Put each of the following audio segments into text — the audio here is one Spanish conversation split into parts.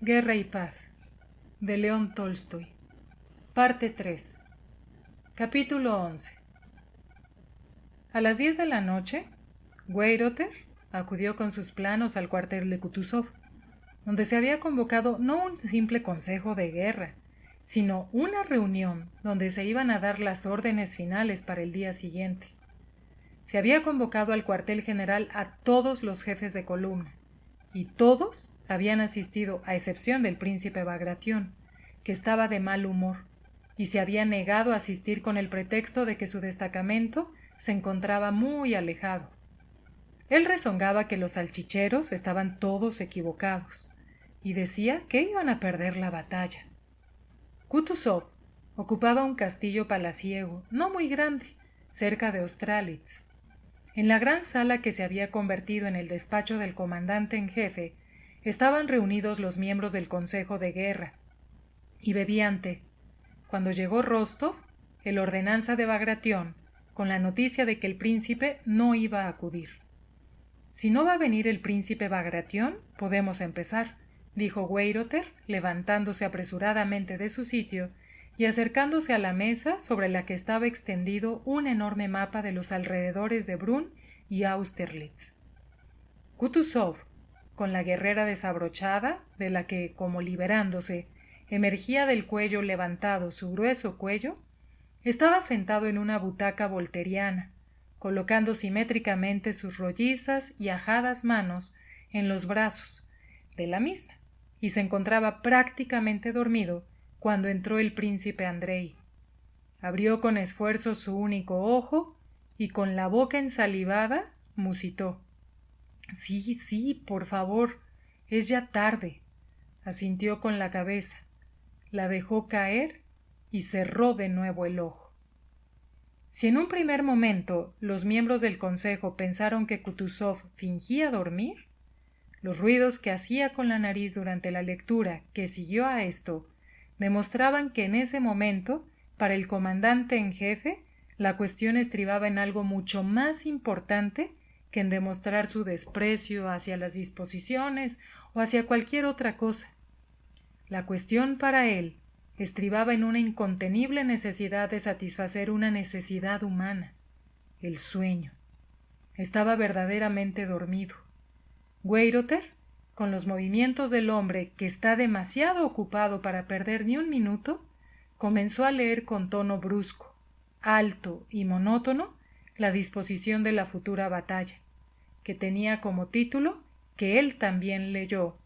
Guerra y Paz, de León Tolstoy. Parte 3. Capítulo 11. A las 10 de la noche, Weyrother acudió con sus planos al cuartel de Kutuzov, donde se había convocado no un simple consejo de guerra, sino una reunión donde se iban a dar las órdenes finales para el día siguiente. Se había convocado al cuartel general a todos los jefes de columna, y todos habían asistido a excepción del príncipe Bagration, que estaba de mal humor, y se había negado a asistir con el pretexto de que su destacamento se encontraba muy alejado. Él rezongaba que los salchicheros estaban todos equivocados, y decía que iban a perder la batalla. Kutuzov ocupaba un castillo palaciego, no muy grande, cerca de Austerlitz. En la gran sala que se había convertido en el despacho del comandante en jefe, estaban reunidos los miembros del Consejo de Guerra, y bebían té, cuando llegó Rostov, el ordenanza de Bagration, con la noticia de que el príncipe no iba a acudir. «Si no va a venir el príncipe Bagration, podemos empezar», dijo Weyrother, levantándose apresuradamente de su sitio y acercándose a la mesa sobre la que estaba extendido un enorme mapa de los alrededores de Brunn y Austerlitz. Kutuzov, con la guerrera desabrochada, de la que, como liberándose, emergía del cuello levantado su grueso cuello, estaba sentado en una butaca volteriana, colocando simétricamente sus rollizas y ajadas manos en los brazos de la misma, y se encontraba prácticamente dormido cuando entró el príncipe Andrei. Abrió con esfuerzo su único ojo y con la boca ensalivada musitó. Sí, por favor, es ya tarde, asintió con la cabeza, la dejó caer y cerró de nuevo el ojo. Si en un primer momento los miembros del consejo pensaron que Kutuzov fingía dormir, los ruidos que hacía con la nariz durante la lectura que siguió a esto demostraban que en ese momento, para el comandante en jefe, la cuestión estribaba en algo mucho más importante que en demostrar su desprecio hacia las disposiciones o hacia cualquier otra cosa. La cuestión para él estribaba en una incontenible necesidad de satisfacer una necesidad humana, el sueño. Estaba verdaderamente dormido. Weyrother, con los movimientos del hombre que está demasiado ocupado para perder ni un minuto, comenzó a leer con tono brusco, alto y monótono la disposición de la futura batalla, que tenía como título, que él también leyó,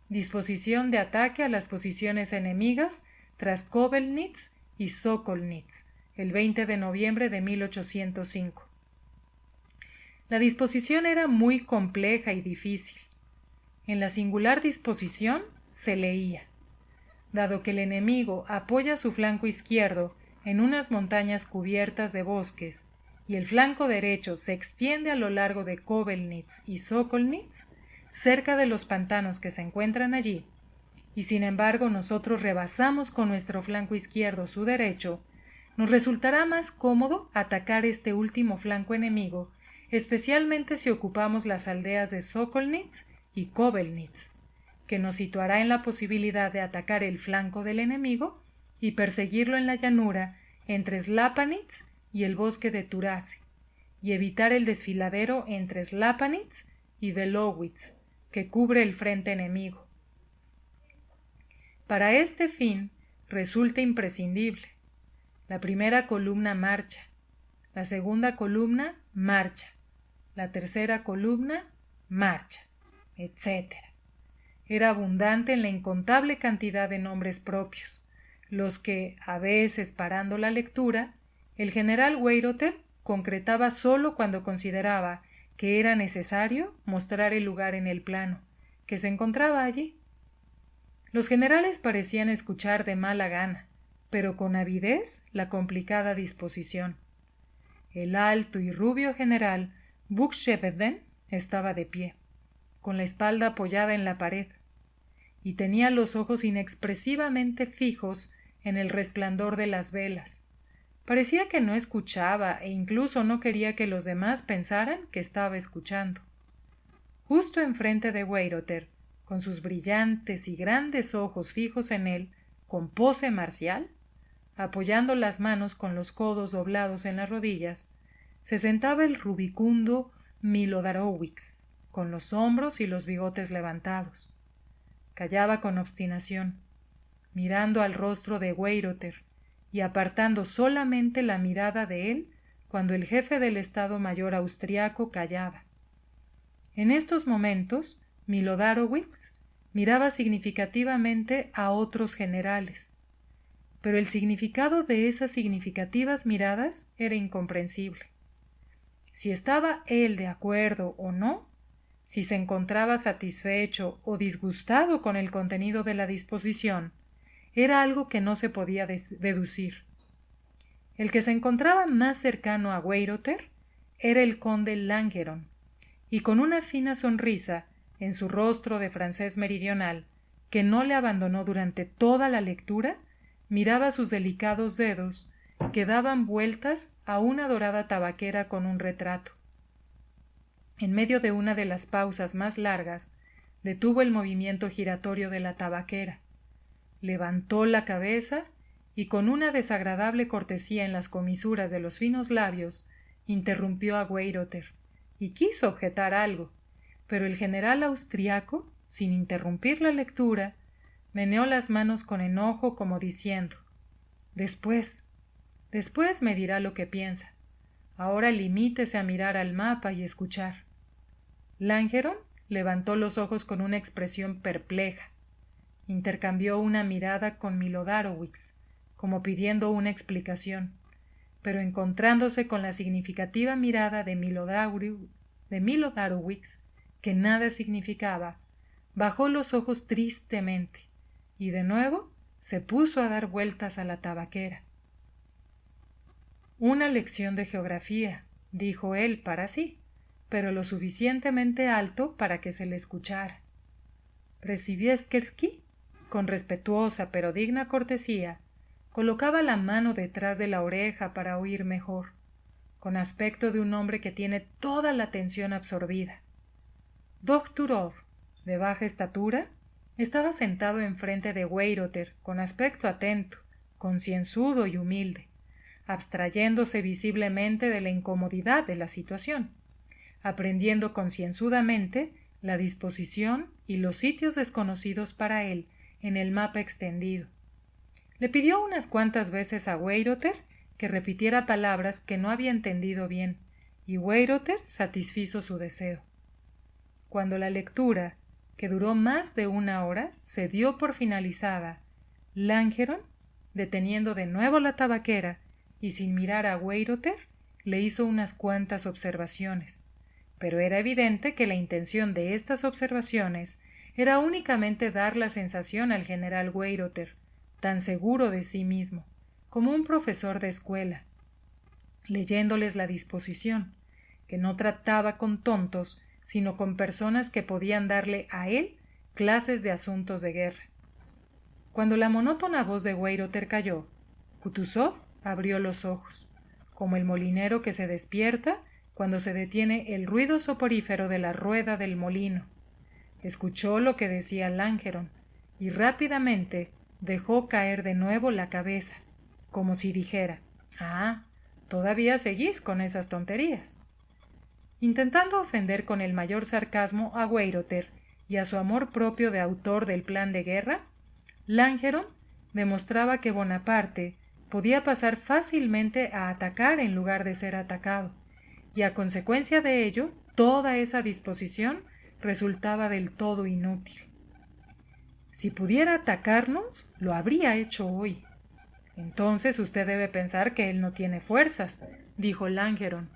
disposición de ataque a las posiciones enemigas tras Kobelnitz y Sokolnitz, el 20 de noviembre de 1805. La disposición era muy compleja y difícil. En la singular disposición se leía: dado que el enemigo apoya su flanco izquierdo en unas montañas cubiertas de bosques y el flanco derecho se extiende a lo largo de Kobelnitz y Sokolnitz, cerca de los pantanos que se encuentran allí, y sin embargo nosotros rebasamos con nuestro flanco izquierdo su derecho, nos resultará más cómodo atacar este último flanco enemigo, especialmente si ocupamos las aldeas de Sokolnitz y Kobelnitz, que nos situará en la posibilidad de atacar el flanco del enemigo y perseguirlo en la llanura entre Slapanitz y el bosque de Turase, y evitar el desfiladero entre Slapanitz y Velowitz, que cubre el frente enemigo. Para este fin resulta imprescindible: la primera columna marcha, la segunda columna marcha, la tercera columna marcha, etc. Era abundante en la incontable cantidad de nombres propios, los que, a veces parando la lectura, el general Weyrother concretaba solo cuando consideraba que era necesario mostrar el lugar en el plano, que se encontraba allí. Los generales parecían escuchar de mala gana, pero con avidez, la complicada disposición. El alto y rubio general Buxtehude estaba de pie, con la espalda apoyada en la pared, y tenía los ojos inexpresivamente fijos en el resplandor de las velas. Parecía que no escuchaba e incluso no quería que los demás pensaran que estaba escuchando. Justo enfrente de Weyrother, con sus brillantes y grandes ojos fijos en él, con pose marcial, apoyando las manos con los codos doblados en las rodillas, se sentaba el rubicundo Milodarowicz, con los hombros y los bigotes levantados. Callaba con obstinación, mirando al rostro de Weyrother y apartando solamente la mirada de él cuando el jefe del Estado Mayor austriaco callaba. En estos momentos, Milodarowicz miraba significativamente a otros generales, pero el significado de esas significativas miradas era incomprensible. Si estaba él de acuerdo o no, si se encontraba satisfecho o disgustado con el contenido de la disposición, era algo que no se podía deducir. El que se encontraba más cercano a Weyrother era el conde Langeron, y con una fina sonrisa en su rostro de francés meridional, que no le abandonó durante toda la lectura, miraba sus delicados dedos que daban vueltas a una dorada tabaquera con un retrato. En medio de una de las pausas más largas, detuvo el movimiento giratorio de la tabaquera, levantó la cabeza y con una desagradable cortesía en las comisuras de los finos labios, interrumpió a Weyrother y quiso objetar algo, pero el general austriaco, sin interrumpir la lectura, meneó las manos con enojo como diciendo: Después me dirá lo que piensa. Ahora limítese a mirar al mapa y escuchar. Langeron levantó los ojos con una expresión perpleja. Intercambió una mirada con Milodarowicz, como pidiendo una explicación, pero encontrándose con la significativa mirada de Milodarowicz, que nada significaba, bajó los ojos tristemente y de nuevo se puso a dar vueltas a la tabaquera. Una lección de geografía, dijo él para sí, pero lo suficientemente alto para que se le escuchara. Przybylski, con respetuosa pero digna cortesía, colocaba la mano detrás de la oreja para oír mejor, con aspecto de un hombre que tiene toda la atención absorbida. Dokhtúrov, de baja estatura, estaba sentado enfrente de Weyrother con aspecto atento, concienzudo y humilde, abstrayéndose visiblemente de la incomodidad de la situación, aprendiendo concienzudamente la disposición y los sitios desconocidos para él en el mapa extendido. Le pidió unas cuantas veces a Weyrother que repitiera palabras que no había entendido bien, y Weyrother satisfizo su deseo. Cuando la lectura, que duró más de 1 hora, se dio por finalizada, Langeron, deteniendo de nuevo la tabaquera y sin mirar a Weyrother, le hizo unas cuantas observaciones, pero era evidente que la intención de estas observaciones era únicamente dar la sensación al general Weyrother, tan seguro de sí mismo, como un profesor de escuela, leyéndoles la disposición, que no trataba con tontos, sino con personas que podían darle a él clases de asuntos de guerra. Cuando la monótona voz de Weyrother calló, Kutúzov abrió los ojos, como el molinero que se despierta cuando se detiene el ruido soporífero de la rueda del molino. Escuchó lo que decía Langeron y rápidamente dejó caer de nuevo la cabeza, como si dijera: «Ah, todavía seguís con esas tonterías». Intentando ofender con el mayor sarcasmo a Weyrother y a su amor propio de autor del plan de guerra, Langeron demostraba que Bonaparte podía pasar fácilmente a atacar en lugar de ser atacado, y a consecuencia de ello, toda esa disposición resultaba del todo inútil. Si pudiera atacarnos, lo habría hecho hoy. Entonces usted debe pensar que él no tiene fuerzas, dijo Langeron.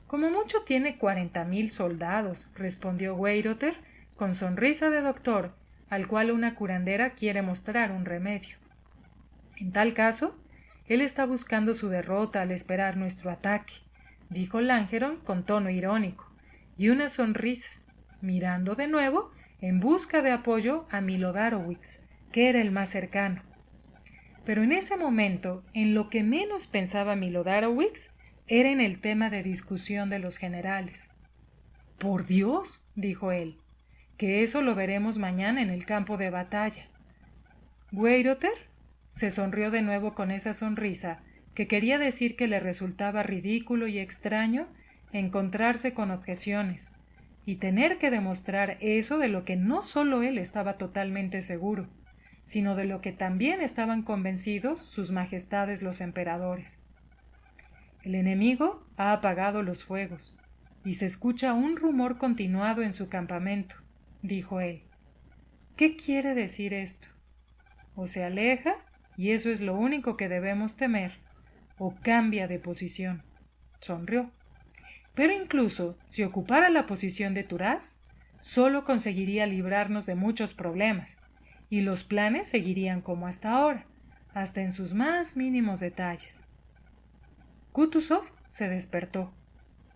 Como mucho tiene 40.000 soldados, respondió Weyrother con sonrisa de doctor, al cual una curandera quiere mostrar un remedio. En tal caso, él está buscando su derrota al esperar nuestro ataque, dijo Langeron con tono irónico y una sonrisa, mirando de nuevo en busca de apoyo a Milodarowicz, que era el más cercano. Pero en ese momento, en lo que menos pensaba Milodarowicz era en el tema de discusión de los generales. «Por Dios», dijo él, «que eso lo veremos mañana en el campo de batalla». Weyrother se sonrió de nuevo con esa sonrisa que quería decir que le resultaba ridículo y extraño encontrarse con objeciones y tener que demostrar eso de lo que no solo él estaba totalmente seguro, sino de lo que también estaban convencidos sus majestades los emperadores. El enemigo ha apagado los fuegos y se escucha un rumor continuado en su campamento, dijo él. ¿Qué quiere decir esto? O se aleja, y eso es lo único que debemos temer, o cambia de posición. Sonrió. Pero incluso si ocupara la posición de Turás, solo conseguiría librarnos de muchos problemas, y los planes seguirían como hasta ahora, hasta en sus más mínimos detalles. Kutuzov se despertó,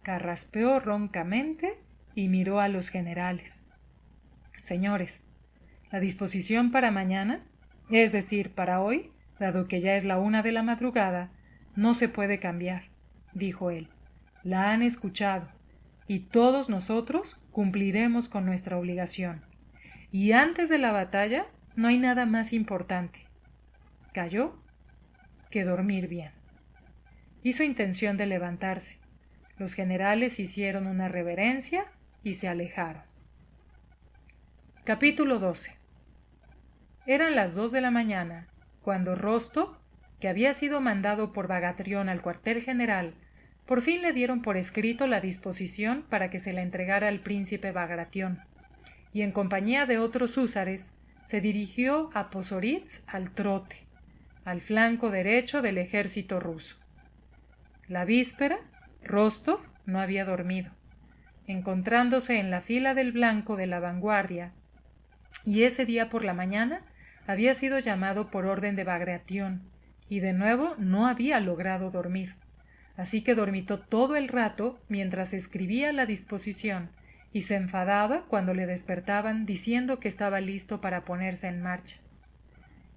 carraspeó roncamente y miró a los generales. Señores, la disposición para mañana, es decir, para hoy, dado que ya es la 1 de la madrugada, no se puede cambiar, dijo él. La han escuchado, y todos nosotros cumpliremos con nuestra obligación. Y antes de la batalla no hay nada más importante, cayó, que dormir bien. Hizo intención de levantarse. Los generales hicieron una reverencia y se alejaron. Capítulo 12. Eran las 2 de la mañana, cuando Rostov, que había sido mandado por Bagatrión al cuartel general, por fin le dieron por escrito la disposición para que se la entregara al príncipe Bagration, y en compañía de otros húsares se dirigió a Pozoritz al trote, al flanco derecho del ejército ruso. La víspera, Rostov no había dormido, encontrándose en la fila del blanco de la vanguardia, y ese día por la mañana había sido llamado por orden de Bagration, y de nuevo no había logrado dormir, así que dormitó todo el rato mientras escribía la disposición y se enfadaba cuando le despertaban diciendo que estaba listo para ponerse en marcha.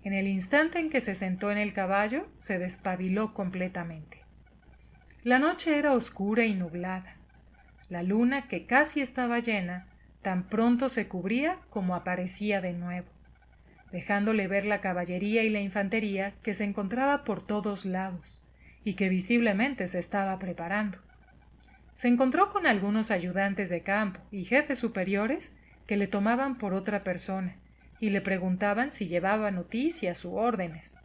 En el instante en que se sentó en el caballo, se despabiló completamente. La noche era oscura y nublada. La luna, que casi estaba llena, tan pronto se cubría como aparecía de nuevo, dejándole ver la caballería y la infantería que se encontraba por todos lados y que visiblemente se estaba preparando. Se encontró con algunos ayudantes de campo y jefes superiores que le tomaban por otra persona y le preguntaban si llevaba noticias u órdenes.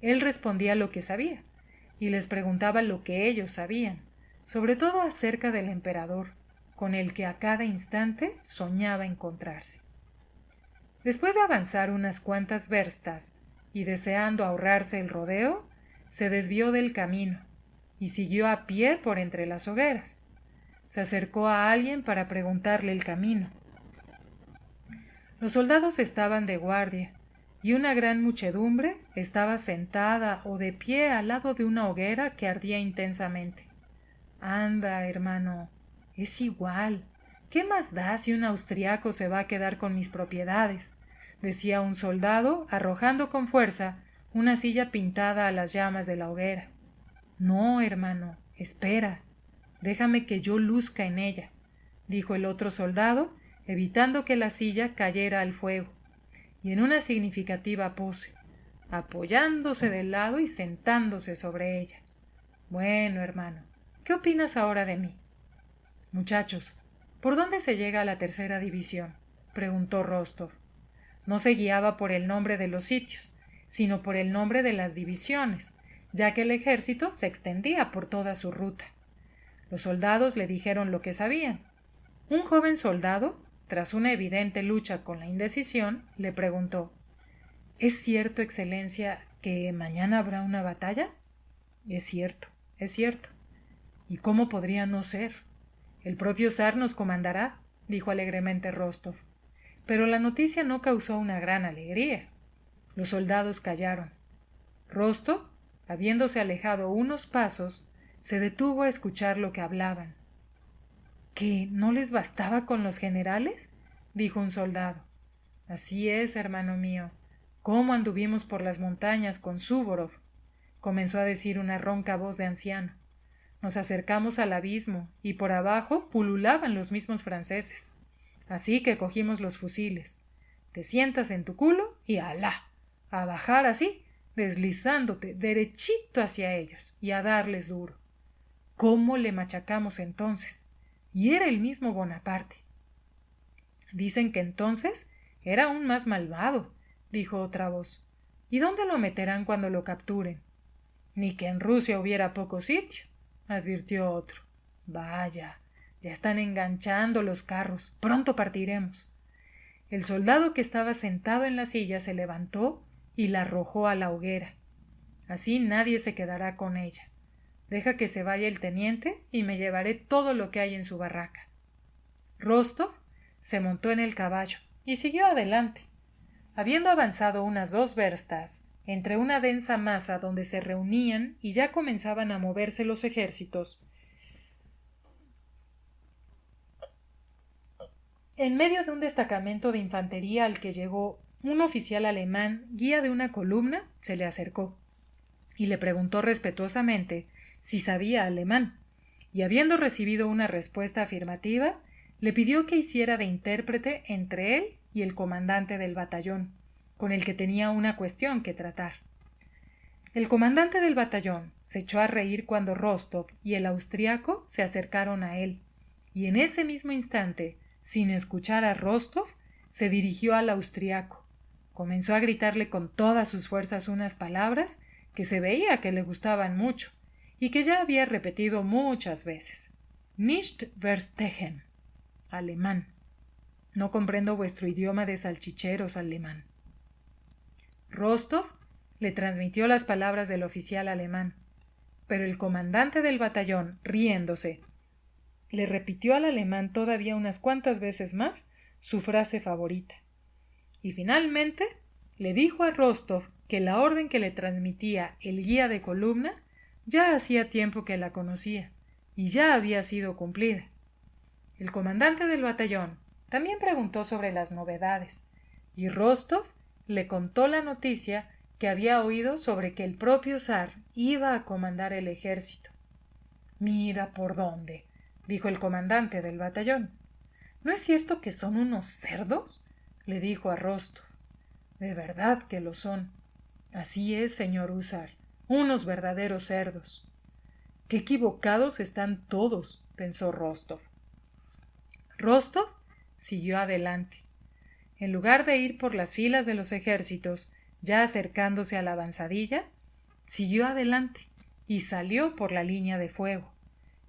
Él respondía lo que sabía y les preguntaba lo que ellos sabían, sobre todo acerca del emperador, con el que a cada instante soñaba encontrarse. Después de avanzar unas cuantas verstas y deseando ahorrarse el rodeo, se desvió del camino y siguió a pie por entre las hogueras. Se acercó a alguien para preguntarle el camino. Los soldados estaban de guardia y una gran muchedumbre estaba sentada o de pie al lado de una hoguera que ardía intensamente. Anda, hermano, es igual. ¿Qué más da si un austriaco se va a quedar con mis propiedades?, decía un soldado, arrojando con fuerza una silla pintada a las llamas de la hoguera. No, hermano, espera, déjame que yo luzca en ella, dijo el otro soldado, evitando que la silla cayera al fuego, y en una significativa pose, apoyándose del lado y sentándose sobre ella. Bueno, hermano, ¿qué opinas ahora de mí? Muchachos, ¿por dónde se llega a la tercera división?, preguntó Rostov. No se guiaba por el nombre de los sitios, sino por el nombre de las divisiones, ya que el ejército se extendía por toda su ruta. Los soldados le dijeron lo que sabían. Un joven soldado, tras una evidente lucha con la indecisión, le preguntó: ¿Es cierto, Excelencia, que mañana habrá una batalla? Es cierto, es cierto. ¿Y cómo podría no ser? El propio zar nos comandará, dijo alegremente Rostov. Pero la noticia no causó una gran alegría. Los soldados callaron. Rostov, habiéndose alejado unos pasos, se detuvo a escuchar lo que hablaban. ¿Qué, no les bastaba con los generales?, dijo un soldado. Así es, hermano mío. ¿Cómo anduvimos por las montañas con Suvórov?, comenzó a decir una ronca voz de anciano. Nos acercamos al abismo y por abajo pululaban los mismos franceses. Así que cogimos los fusiles. Te sientas en tu culo y ¡alá! A bajar así, deslizándote derechito hacia ellos y a darles duro. ¿Cómo le machacamos entonces? Y era el mismo Bonaparte. Dicen que entonces era aún más malvado, dijo otra voz. ¿Y dónde lo meterán cuando lo capturen? Ni que en Rusia hubiera poco sitio, advirtió otro. Vaya, ya están enganchando los carros. Pronto partiremos. El soldado que estaba sentado en la silla se levantó y la arrojó a la hoguera. Así nadie se quedará con ella. Deja que se vaya el teniente y me llevaré todo lo que hay en su barraca. Rostov se montó en el caballo y siguió adelante. Habiendo avanzado unas 2 verstas, entre una densa masa donde se reunían y ya comenzaban a moverse los ejércitos, en medio de un destacamento de infantería al que llegó un oficial alemán, guía de una columna, se le acercó y le preguntó respetuosamente si sabía alemán, y habiendo recibido una respuesta afirmativa, le pidió que hiciera de intérprete entre él y el comandante del batallón, con el que tenía una cuestión que tratar. El comandante del batallón se echó a reír cuando Rostov y el austriaco se acercaron a él, y en ese mismo instante, sin escuchar a Rostov, se dirigió al austriaco. Comenzó a gritarle con todas sus fuerzas unas palabras que se veía que le gustaban mucho y que ya había repetido muchas veces. Nicht verstehen, alemán. No comprendo vuestro idioma de salchicheros, alemán. Rostov le transmitió las palabras del oficial alemán, pero el comandante del batallón, riéndose, le repitió al alemán todavía unas cuantas veces más su frase favorita. Y finalmente le dijo a Rostov que la orden que le transmitía el guía de columna ya hacía tiempo que la conocía y ya había sido cumplida. El comandante del batallón también preguntó sobre las novedades, y Rostov le contó la noticia que había oído sobre que el propio zar iba a comandar el ejército. Mira por dónde, dijo el comandante del batallón. ¿No es cierto que son unos cerdos?, le dijo a Rostov. De verdad que lo son. Así es, señor húsar, unos verdaderos cerdos. Qué equivocados están todos, pensó Rostov. Rostov siguió adelante. En lugar de ir por las filas de los ejércitos, ya acercándose a la avanzadilla, siguió adelante y salió por la línea de fuego.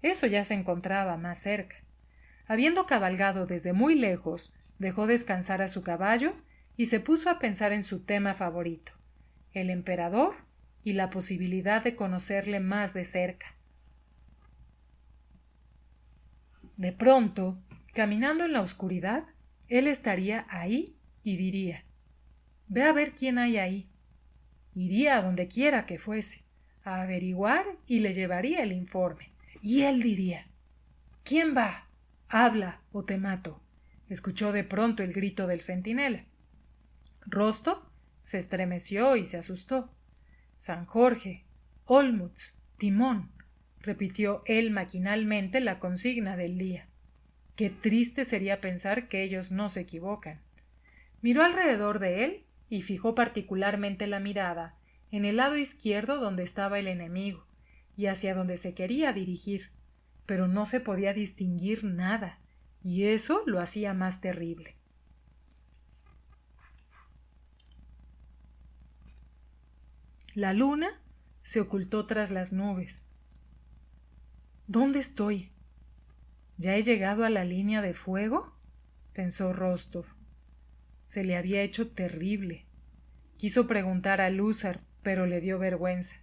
Eso ya se encontraba más cerca. Habiendo cabalgado desde muy lejos, dejó descansar a su caballo y se puso a pensar en su tema favorito, el emperador y la posibilidad de conocerle más de cerca. De pronto, caminando en la oscuridad, él estaría ahí y diría: «Ve a ver quién hay ahí». Iría a donde quiera que fuese, a averiguar y le llevaría el informe. Y él diría: «¿Quién va? Habla o te mato». Escuchó de pronto el grito del centinela. Rostov se estremeció y se asustó. «San Jorge, Olmutz, Timón», repitió él maquinalmente la consigna del día. Qué triste sería pensar que ellos no se equivocan. Miró alrededor de él y fijó particularmente la mirada en el lado izquierdo donde estaba el enemigo y hacia donde se quería dirigir, pero no se podía distinguir nada, y eso lo hacía más terrible. La luna se ocultó tras las nubes. ¿Dónde estoy? ¿Ya he llegado a la línea de fuego?, pensó Rostov. Se le había hecho terrible. Quiso preguntar a Lúzar, pero le dio vergüenza.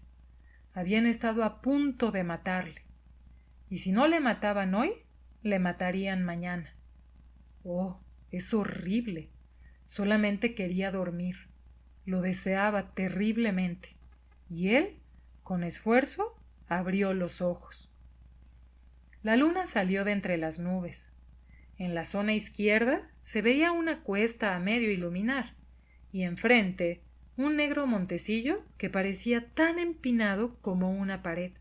Habían estado a punto de matarle. Y si no le mataban hoy, le matarían mañana. Oh, es horrible. Solamente quería dormir. Lo deseaba terriblemente. Y él, con esfuerzo, abrió los ojos. La luna salió de entre las nubes. En la zona izquierda se veía una cuesta a medio iluminar, y enfrente un negro montecillo que parecía tan empinado como una pared.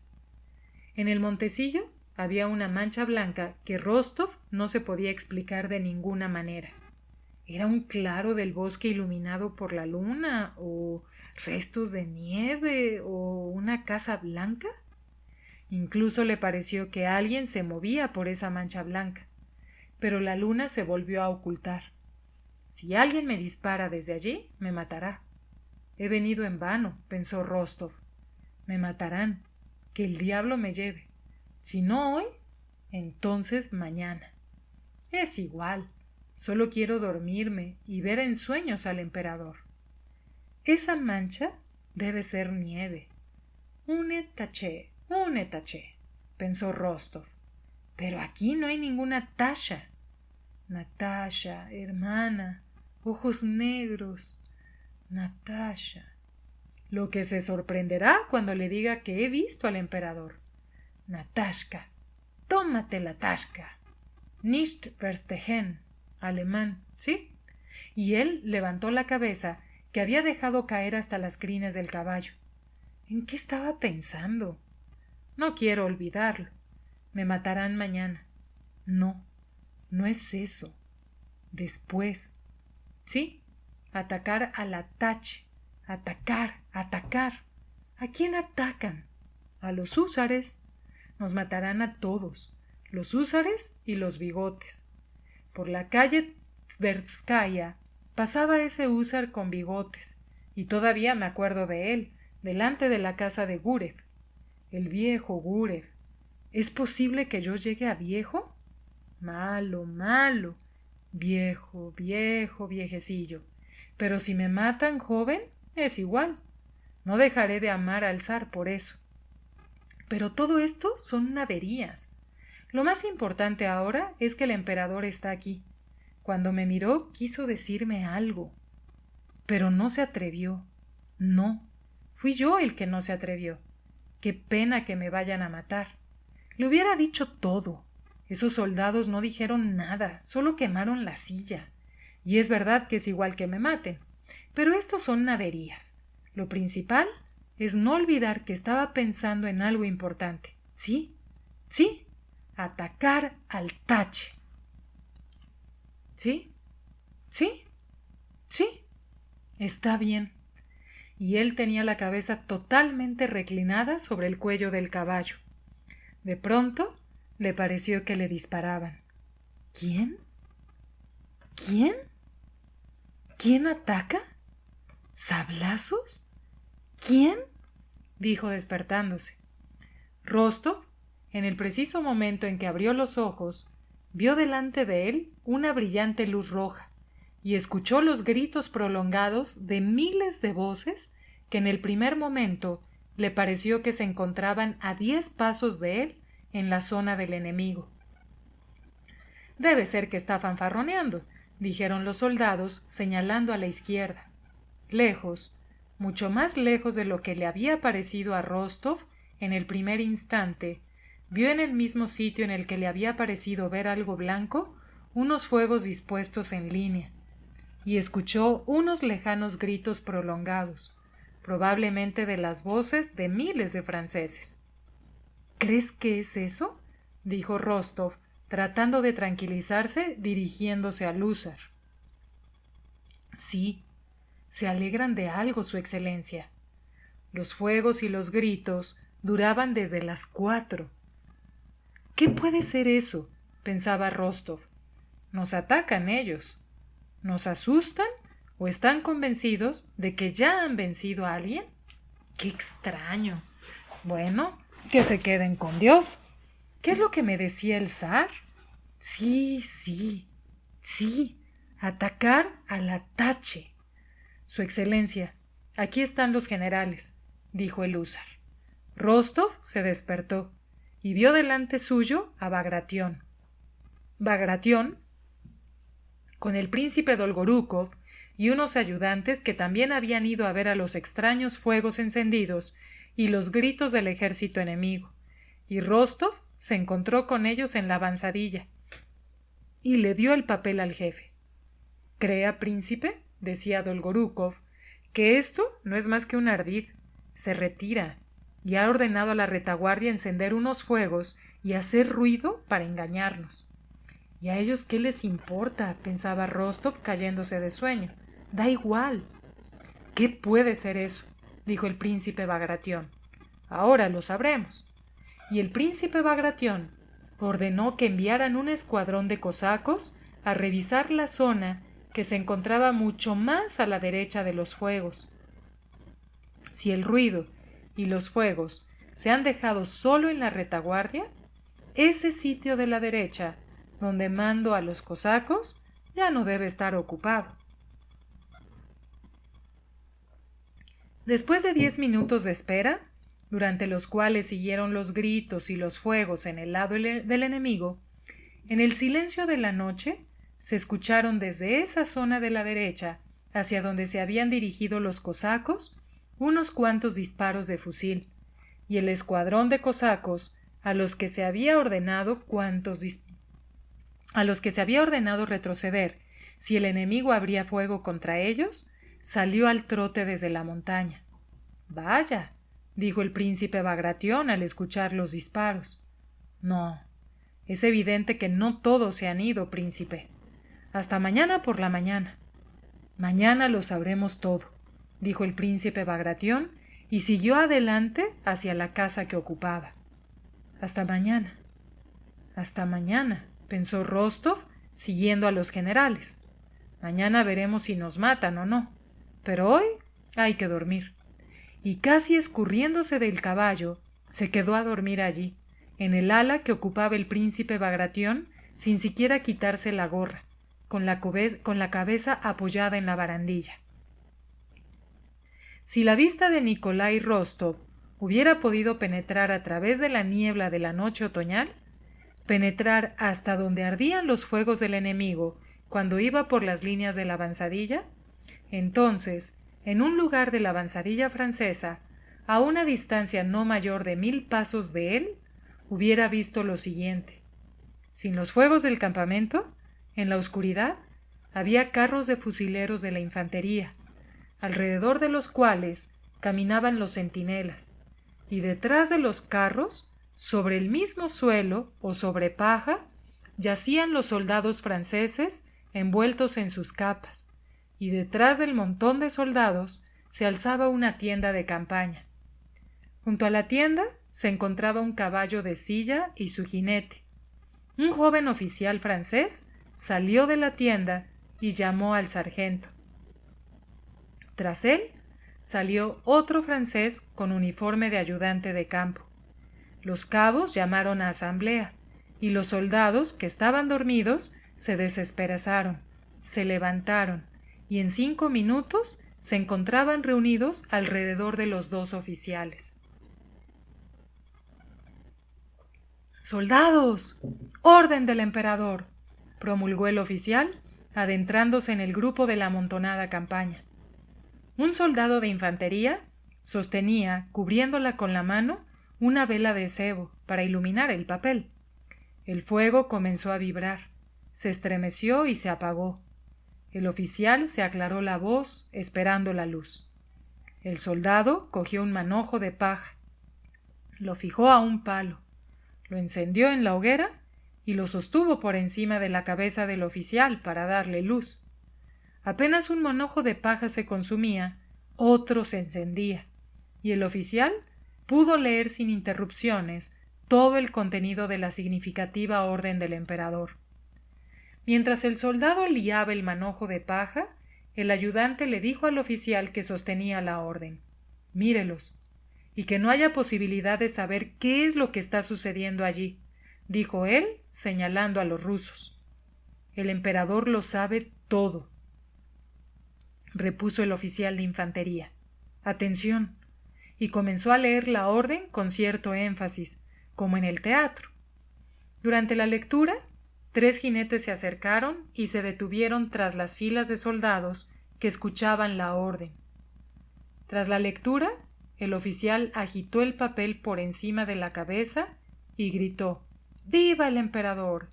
En el montecillo había una mancha blanca que Rostov no se podía explicar de ninguna manera. ¿Era un claro del bosque iluminado por la luna? ¿O restos de nieve? ¿O una casa blanca? Incluso le pareció que alguien se movía por esa mancha blanca. Pero la luna se volvió a ocultar. Si alguien me dispara desde allí, me matará. He venido en vano, pensó Rostov. Me matarán. Que el diablo me lleve. Si no hoy, entonces mañana. Es igual. Solo quiero dormirme y ver en sueños al emperador. Esa mancha debe ser nieve. Un taché, pensó Rostov. Pero aquí no hay ninguna Tasha. Natasha, hermana, ojos negros. Natasha. Lo que se sorprenderá cuando le diga que he visto al emperador. Natashka, tómate la tasca. Nicht verstehen, alemán, ¿sí? Y él levantó la cabeza, que había dejado caer hasta las crines del caballo. ¿En qué estaba pensando? No quiero olvidarlo. Me matarán mañana. No, no es eso. Después. Sí, atacar a la Tache. Atacar. ¿A quién atacan? A los húsares. Nos matarán a todos, los húsares y los bigotes. Por la calle Tverskaya pasaba ese húsar con bigotes, y todavía me acuerdo de él, delante de la casa de Gurev. El viejo Gurev. ¿Es posible que yo llegue a viejo? Malo, malo. Viejo, viejecillo. Pero si me matan joven, es igual. No dejaré de amar al zar por eso. Pero todo esto son naderías. Lo más importante ahora es que el emperador está aquí. Cuando me miró quiso decirme algo, pero no se atrevió. No, fui yo el que no se atrevió. Qué pena que me vayan a matar. Le hubiera dicho todo. Esos soldados no dijeron nada, solo quemaron la silla. Y es verdad que es igual que me maten. Pero estos son naderías. Lo principal es no olvidar que estaba pensando en algo importante. ¿Sí? ¿Sí? Atacar al Tache. ¿Sí? ¿Sí? ¿Sí? Está bien. Y él tenía la cabeza totalmente reclinada sobre el cuello del caballo. De pronto le pareció que le disparaban. ¿Quién? ¿Quién? ¿Quién ataca? ¿Sablazos? ¿Quién? Dijo despertándose. Rostov, en el preciso momento en que abrió los ojos, vio delante de él una brillante luz roja y escuchó los gritos prolongados de miles de voces que en el primer momento le pareció que se encontraban a 10 pasos de él en la zona del enemigo. Debe ser que está fanfarroneando, dijeron los soldados señalando a la izquierda. Lejos, mucho más lejos de lo que le había parecido a Rostov en el primer instante, vio en el mismo sitio en el que le había parecido ver algo blanco unos fuegos dispuestos en línea, y escuchó unos lejanos gritos prolongados, probablemente de las voces de miles de franceses. ¿Crees que es eso?, dijo Rostov, tratando de tranquilizarse, dirigiéndose a Lúzar. Sí, se alegran de algo, su excelencia. Los fuegos y los gritos duraban desde las 4. ¿Qué puede ser eso?, pensaba Rostov. ¿Nos atacan ellos? ¿Nos asustan o están convencidos de que ya han vencido a alguien? ¡Qué extraño! Bueno, que se queden con Dios. ¿Qué es lo que me decía el zar? Sí, atacar a la Tache. Su excelencia, aquí están los generales, dijo el húsar. Rostov se despertó y vio delante suyo a Bagration. Bagration, con el príncipe Dolgorúkov y unos ayudantes que también habían ido a ver a los extraños fuegos encendidos y los gritos del ejército enemigo, y Rostov se encontró con ellos en la avanzadilla y le dio el papel al jefe. «Crea, príncipe», decía Dolgorúkov, «que esto no es más que un ardid. Se retira y ha ordenado a la retaguardia encender unos fuegos y hacer ruido para engañarnos». «¿Y a ellos qué les importa?», pensaba Rostov cayéndose de sueño. «Da igual». «¿Qué puede ser eso?», dijo el príncipe Bagration. «Ahora lo sabremos». Y el príncipe Bagration ordenó que enviaran un escuadrón de cosacos a revisar la zona que se encontraba mucho más a la derecha de los fuegos. Si el ruido y los fuegos se han dejado solo en la retaguardia, ese sitio de la derecha, donde mando a los cosacos, ya no debe estar ocupado. Después de 10 minutos de espera, durante los cuales siguieron los gritos y los fuegos en el lado del enemigo, en el silencio de la noche se escucharon desde esa zona de la derecha, hacia donde se habían dirigido los cosacos, unos cuantos disparos de fusil, y el escuadrón de cosacos, a los que se había ordenado retroceder si el enemigo abría fuego contra ellos, salió al trote desde la montaña. «Vaya», dijo el príncipe Bagration al escuchar los disparos. «No, es evidente que no todos se han ido, príncipe. Hasta mañana por la mañana». «Mañana lo sabremos todo», dijo el príncipe Bagration y siguió adelante hacia la casa que ocupaba. «Hasta mañana, pensó Rostov, siguiendo a los generales. «Mañana veremos si nos matan o no, pero hoy hay que dormir». Y casi escurriéndose del caballo, se quedó a dormir allí, en el ala que ocupaba el príncipe Bagration, sin siquiera quitarse la gorra, con la cabeza apoyada en la barandilla. Si la vista de Nikolai Rostov hubiera podido penetrar a través de la niebla de la noche otoñal, penetrar hasta donde ardían los fuegos del enemigo cuando iba por las líneas de la avanzadilla, entonces, en un lugar de la avanzadilla francesa, a una distancia no mayor de 1000 pasos de él, hubiera visto lo siguiente. Sin los fuegos del campamento, en la oscuridad, había carros de fusileros de la infantería, alrededor de los cuales caminaban los centinelas, y detrás de los carros, sobre el mismo suelo o sobre paja, yacían los soldados franceses envueltos en sus capas, y detrás del montón de soldados se alzaba una tienda de campaña. Junto a la tienda se encontraba un caballo de silla y su jinete. Un joven oficial francés salió de la tienda y llamó al sargento. Tras él salió otro francés con uniforme de ayudante de campo. Los cabos llamaron a asamblea, y los soldados, que estaban dormidos, se desesperanzaron, se levantaron, y en 5 minutos se encontraban reunidos alrededor de los 2 oficiales. «¡Soldados! ¡Orden del emperador!», promulgó el oficial, adentrándose en el grupo de la amontonada campaña. Un soldado de infantería sostenía, cubriéndola con la mano, una vela de sebo para iluminar el papel. El fuego comenzó a vibrar, se estremeció y se apagó. El oficial se aclaró la voz, esperando la luz. El soldado cogió un manojo de paja, lo fijó a un palo, lo encendió en la hoguera y lo sostuvo por encima de la cabeza del oficial para darle luz. Apenas un manojo de paja se consumía, otro se encendía, y el oficial pudo leer sin interrupciones todo el contenido de la significativa orden del emperador. Mientras el soldado liaba el manojo de paja, el ayudante le dijo al oficial que sostenía la orden: «Mírelos, y que no haya posibilidad de saber qué es lo que está sucediendo allí», dijo él, señalando a los rusos. «El emperador lo sabe todo», repuso el oficial de infantería. «Atención», y comenzó a leer la orden con cierto énfasis, como en el teatro. Durante la lectura, 3 jinetes se acercaron y se detuvieron tras las filas de soldados que escuchaban la orden. Tras la lectura, el oficial agitó el papel por encima de la cabeza y gritó: «¡Viva el emperador!».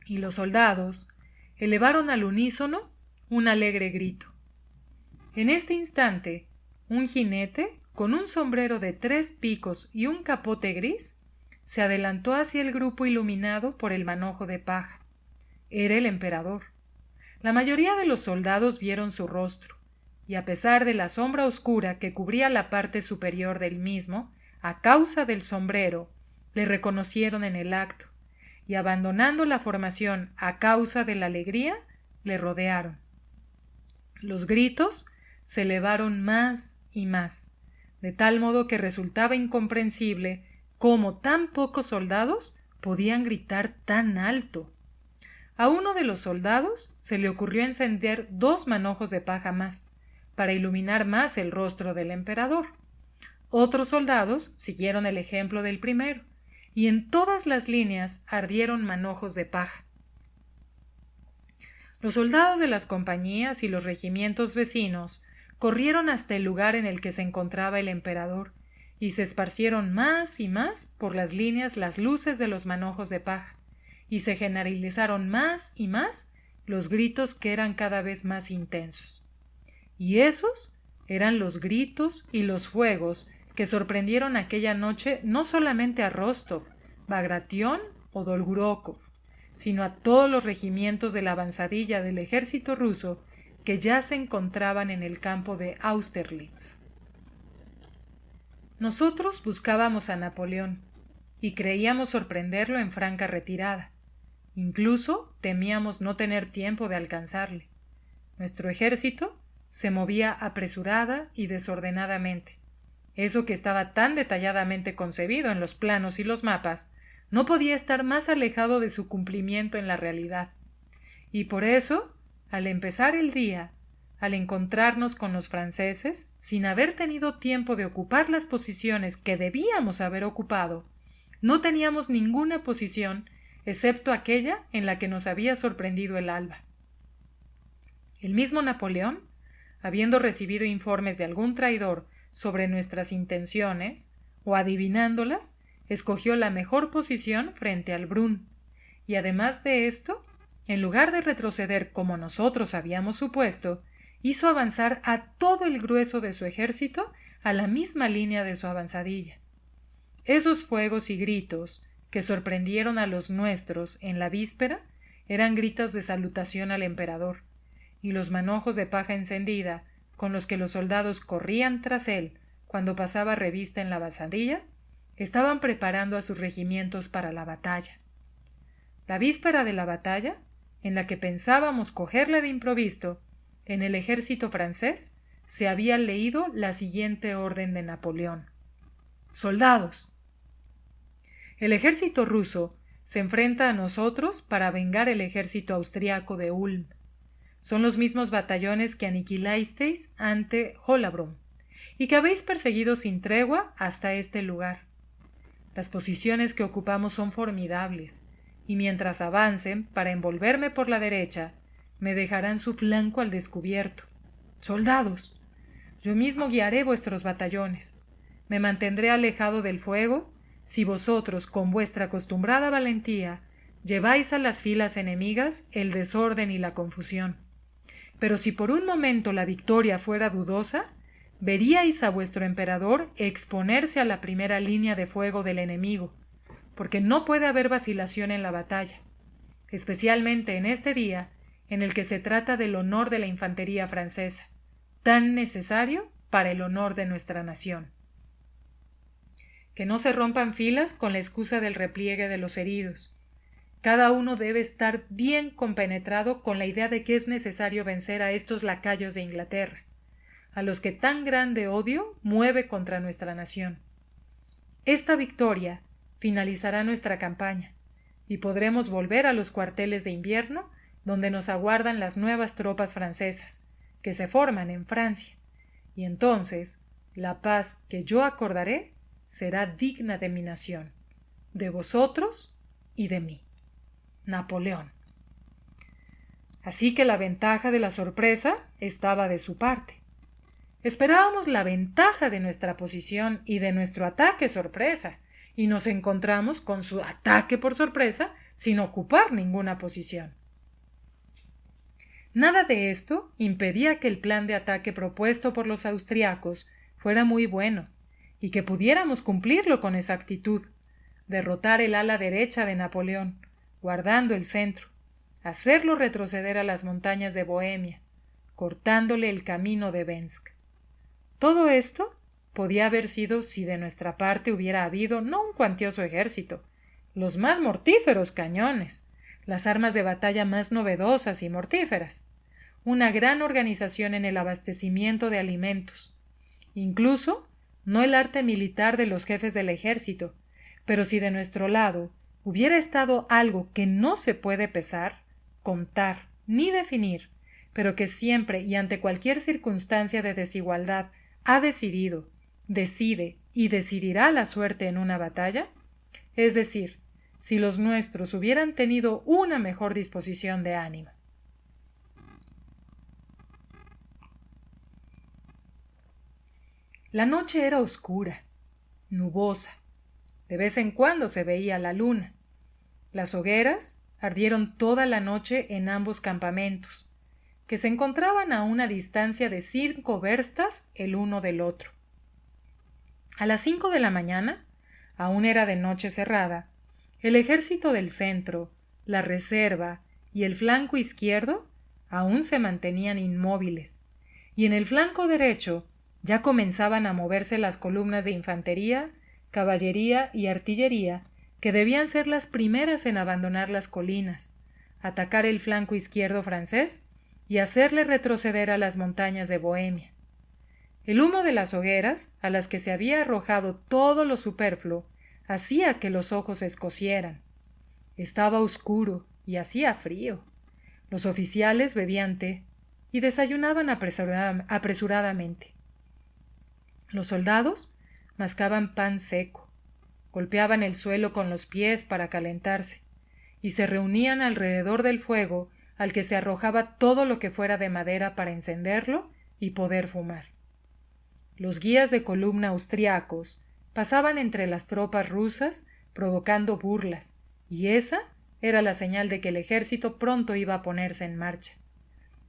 Y los soldados elevaron al unísono un alegre grito. En este instante, un jinete, con un sombrero de 3 picos y un capote gris, se adelantó hacia el grupo iluminado por el manojo de paja. Era el emperador. La mayoría de los soldados vieron su rostro, y a pesar de la sombra oscura que cubría la parte superior del mismo, a causa del sombrero, le reconocieron en el acto, y abandonando la formación a causa de la alegría, le rodearon. Los gritos se elevaron más y más, de tal modo que resultaba incomprensible cómo tan pocos soldados podían gritar tan alto. A uno de los soldados se le ocurrió encender 2 manojos de paja más, para iluminar más el rostro del emperador. Otros soldados siguieron el ejemplo del primero, y en todas las líneas ardieron manojos de paja. Los soldados de las compañías y los regimientos vecinos corrieron hasta el lugar en el que se encontraba el emperador, y se esparcieron más y más por las líneas las luces de los manojos de paja, y se generalizaron más y más los gritos que eran cada vez más intensos. Y esos eran los gritos y los fuegos que sorprendieron aquella noche no solamente a Rostov, Bagration o Dolgorukov, sino a todos los regimientos de la avanzadilla del ejército ruso que ya se encontraban en el campo de Austerlitz. Nosotros buscábamos a Napoleón y creíamos sorprenderlo en franca retirada. Incluso temíamos no tener tiempo de alcanzarle. Nuestro ejército se movía apresurada y desordenadamente. Eso que estaba tan detalladamente concebido en los planos y los mapas no podía estar más alejado de su cumplimiento en la realidad. Y por eso, al empezar el día, al encontrarnos con los franceses, sin haber tenido tiempo de ocupar las posiciones que debíamos haber ocupado, no teníamos ninguna posición excepto aquella en la que nos había sorprendido el alba. El mismo Napoleón, habiendo recibido informes de algún traidor sobre nuestras intenciones, o adivinándolas, escogió la mejor posición frente al Brun, y además de esto, en lugar de retroceder como nosotros habíamos supuesto, hizo avanzar a todo el grueso de su ejército a la misma línea de su avanzadilla. Esos fuegos y gritos que sorprendieron a los nuestros en la víspera eran gritos de salutación al emperador, y los manojos de paja encendida con los que los soldados corrían tras él cuando pasaba revista en la avanzadilla estaban preparando a sus regimientos para la batalla. La víspera de la batalla, en la que pensábamos cogerla de improviso, en el ejército francés se había leído la siguiente orden de Napoleón: «Soldados, el ejército ruso se enfrenta a nosotros para vengar el ejército austriaco de Ulm. Son los mismos batallones que aniquilasteis ante Hollabrunn y que habéis perseguido sin tregua hasta este lugar. Las posiciones que ocupamos son formidables, y mientras avancen para envolverme por la derecha, me dejarán su flanco al descubierto. Soldados, yo mismo guiaré vuestros batallones. Me mantendré alejado del fuego si vosotros, con vuestra acostumbrada valentía, lleváis a las filas enemigas el desorden y la confusión. Pero si por un momento la victoria fuera dudosa, veríais a vuestro emperador exponerse a la primera línea de fuego del enemigo, porque no puede haber vacilación en la batalla, especialmente en este día en el que se trata del honor de la infantería francesa, tan necesario para el honor de nuestra nación». que no se rompan filas con la excusa del repliegue de los heridos. Cada uno debe estar bien compenetrado con la idea de que es necesario vencer a estos lacayos de Inglaterra, a los que tan grande odio mueve contra nuestra nación. Esta victoria finalizará nuestra campaña y podremos volver a los cuarteles de invierno donde nos aguardan las nuevas tropas francesas, que se forman en Francia, y entonces la paz que yo acordaré será digna de mi nación, de vosotros y de mí. Napoleón. Así que la ventaja de la sorpresa estaba de su parte. Esperábamos la ventaja de nuestra posición y de nuestro ataque sorpresa, y nos encontramos con su ataque por sorpresa sin ocupar ninguna posición. Nada de esto impedía que el plan de ataque propuesto por los austriacos fuera muy bueno y que pudiéramos cumplirlo con exactitud, derrotar el ala derecha de Napoleón, guardando el centro, hacerlo retroceder a las montañas de Bohemia, cortándole el camino de Vensk. Todo esto podía haber sido si de nuestra parte hubiera habido no un cuantioso ejército, los más mortíferos cañones, las armas de batalla más novedosas y mortíferas, una gran organización en el abastecimiento de alimentos, incluso no el arte militar de los jefes del ejército, pero si de nuestro lado hubiera estado algo que no se puede pesar, contar ni definir, pero que siempre y ante cualquier circunstancia de desigualdad ha decidido, decide y decidirá la suerte en una batalla, es decir, si los nuestros hubieran tenido una mejor disposición de ánimo. La noche era oscura, nubosa. De vez en cuando se veía la luna. Las hogueras ardieron toda la noche en ambos campamentos, que se encontraban a una distancia de 5 verstas el uno del otro. A las 5 de la mañana, aún era de noche cerrada, el ejército del centro, la reserva y el flanco izquierdo aún se mantenían inmóviles, y en el flanco derecho ya comenzaban a moverse las columnas de infantería, caballería y artillería, que debían ser las primeras en abandonar las colinas, atacar el flanco izquierdo francés y hacerle retroceder a las montañas de Bohemia. El humo de las hogueras, a las que se había arrojado todo lo superfluo, hacía que los ojos se escocieran. Estaba oscuro y hacía frío. Los oficiales bebían té y desayunaban apresuradamente. Los soldados mascaban pan seco, golpeaban el suelo con los pies para calentarse y se reunían alrededor del fuego al que se arrojaba todo lo que fuera de madera para encenderlo y poder fumar. Los guías de columna austriacos pasaban entre las tropas rusas provocando burlas, y esa era la señal de que el ejército pronto iba a ponerse en marcha.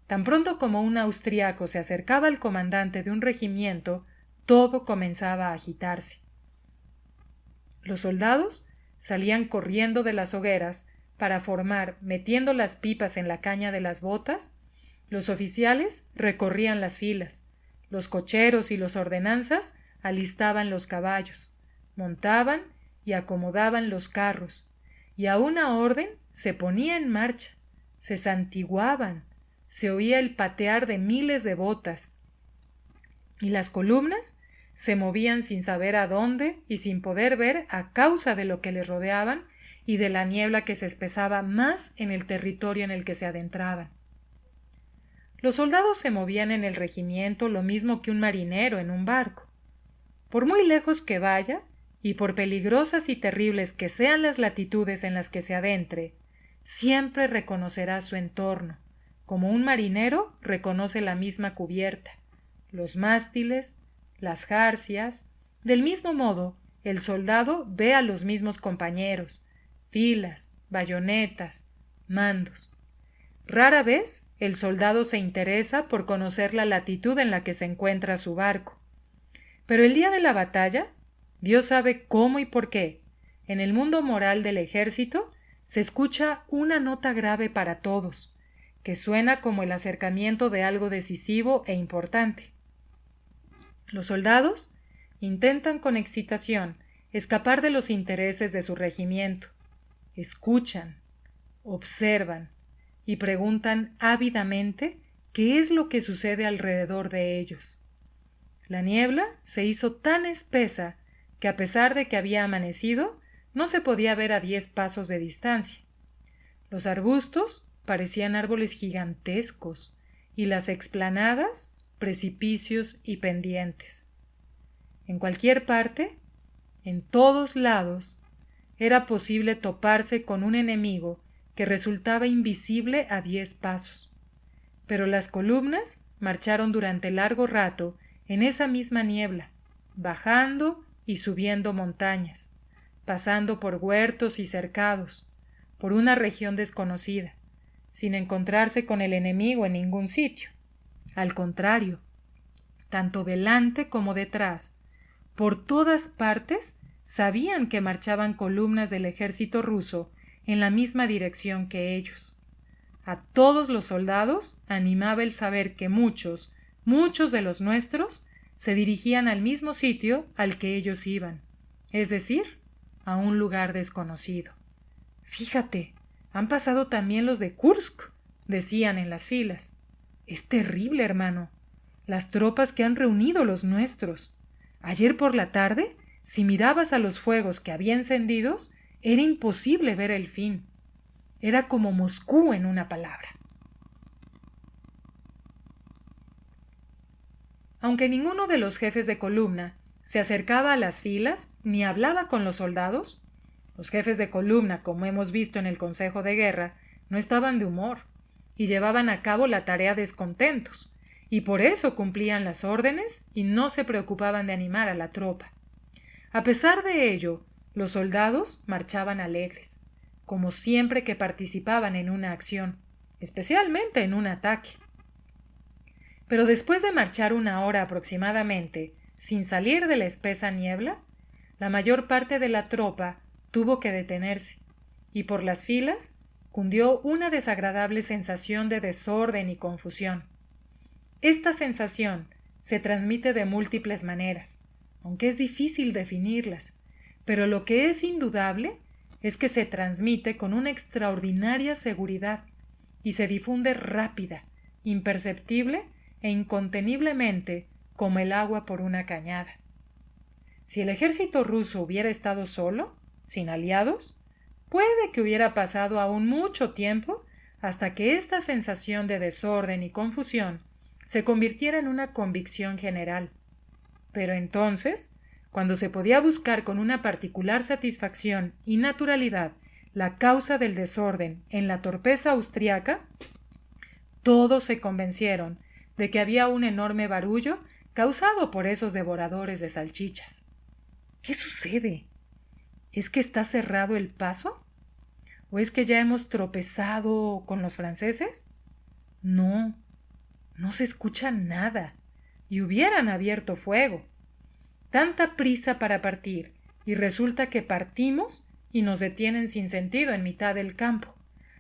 Tan pronto como un austriaco se acercaba al comandante de un regimiento, todo comenzaba a agitarse. Los soldados salían corriendo de las hogueras para formar, metiendo las pipas en la caña de las botas. Los oficiales recorrían las filas. Los cocheros y los ordenanzas alistaban los caballos, montaban y acomodaban los carros, y a una orden se ponía en marcha, se santiguaban, se oía el patear de miles de botas, y las columnas se movían sin saber a dónde y sin poder ver a causa de lo que les rodeaban y de la niebla que se espesaba más en el territorio en el que se adentraban. Los soldados se movían en el regimiento lo mismo que un marinero en un barco. Por muy lejos que vaya, y por peligrosas y terribles que sean las latitudes en las que se adentre, siempre reconocerá su entorno, como un marinero reconoce la misma cubierta, los mástiles, las jarcias. Del mismo modo, el soldado ve a los mismos compañeros, filas, bayonetas, mandos. Rara vez el soldado se interesa por conocer la latitud en la que se encuentra su barco. Pero el día de la batalla, Dios sabe cómo y por qué, en el mundo moral del ejército se escucha una nota grave para todos, que suena como el acercamiento de algo decisivo e importante. Los soldados intentan con excitación escapar de los intereses de su regimiento. Escuchan, observan y preguntan ávidamente qué es lo que sucede alrededor de ellos. La niebla se hizo tan espesa que a pesar de que había amanecido, no se podía ver a 10 pasos de distancia. Los arbustos parecían árboles gigantescos y las explanadas precipicios y pendientes. En cualquier parte, en todos lados, era posible toparse con un enemigo que resultaba invisible a 10 pasos. Pero las columnas marcharon durante largo rato en esa misma niebla, bajando y subiendo montañas, pasando por huertos y cercados, por una región desconocida, sin encontrarse con el enemigo en ningún sitio. Al contrario, tanto delante como detrás, por todas partes, sabían que marchaban columnas del ejército ruso en la misma dirección que ellos. A todos los soldados animaba el saber que muchos de los nuestros se dirigían al mismo sitio al que ellos iban, es decir, a un lugar desconocido. Fíjate, han pasado también los de Kursk, decían en las filas. Es terrible, hermano, las tropas que han reunido los nuestros. Ayer por la tarde, si mirabas a los fuegos que había encendidos, era imposible ver el fin. Era como Moscú en una palabra. Aunque ninguno de los jefes de columna se acercaba a las filas ni hablaba con los soldados, los jefes de columna, como hemos visto en el Consejo de Guerra, no estaban de humor y llevaban a cabo la tarea descontentos, y por eso cumplían las órdenes y no se preocupaban de animar a la tropa. A pesar de ello, los soldados marchaban alegres, como siempre que participaban en una acción, especialmente en un ataque. Pero después de marchar 1 hora aproximadamente, sin salir de la espesa niebla, la mayor parte de la tropa tuvo que detenerse, y por las filas cundió una desagradable sensación de desorden y confusión. Esta sensación se transmite de múltiples maneras, aunque es difícil definirlas, pero lo que es indudable es que se transmite con una extraordinaria seguridad y se difunde rápida, imperceptible e inconteniblemente como el agua por una cañada. Si el ejército ruso hubiera estado solo, sin aliados, puede que hubiera pasado aún mucho tiempo hasta que esta sensación de desorden y confusión se convirtiera en una convicción general. Pero entonces, cuando se podía buscar con una particular satisfacción y naturalidad la causa del desorden en la torpeza austriaca, todos se convencieron de que había un enorme barullo causado por esos devoradores de salchichas. ¿Qué sucede? ¿Es que está cerrado el paso? ¿O es que ya hemos tropezado con los franceses? No, no se escucha nada, y hubieran abierto fuego. Tanta prisa para partir, y resulta que partimos y nos detienen sin sentido en mitad del campo.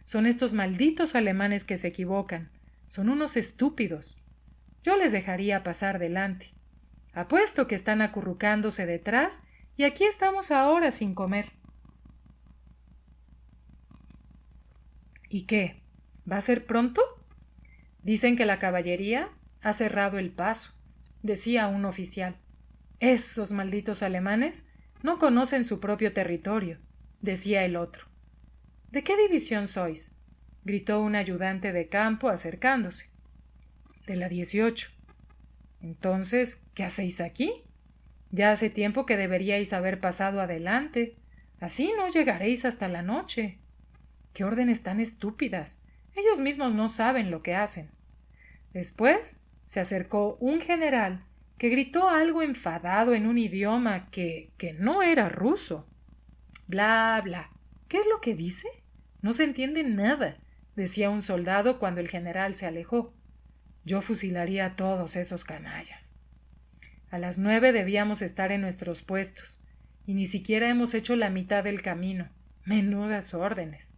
Son estos malditos alemanes que se equivocan. Son unos estúpidos. Yo les dejaría pasar delante. Apuesto que están acurrucándose detrás y aquí estamos ahora sin comer. ¿Y qué? ¿Va a ser pronto? Dicen que la caballería ha cerrado el paso, decía un oficial. Esos malditos alemanes no conocen su propio territorio, decía el otro. ¿De qué división sois? Gritó un ayudante de campo acercándose. De la 18. Entonces, ¿qué hacéis aquí? Ya hace tiempo que deberíais haber pasado adelante. Así no llegaréis hasta la noche. ¡Qué órdenes tan estúpidas! Ellos mismos no saben lo que hacen. Después se acercó un general que gritó algo enfadado en un idioma que no era ruso. Bla, bla. ¿Qué es lo que dice? No se entiende nada, decía un soldado cuando el general se alejó. Yo fusilaría a todos esos canallas. A las 9 debíamos estar en nuestros puestos, y ni siquiera hemos hecho la mitad del camino. Menudas órdenes.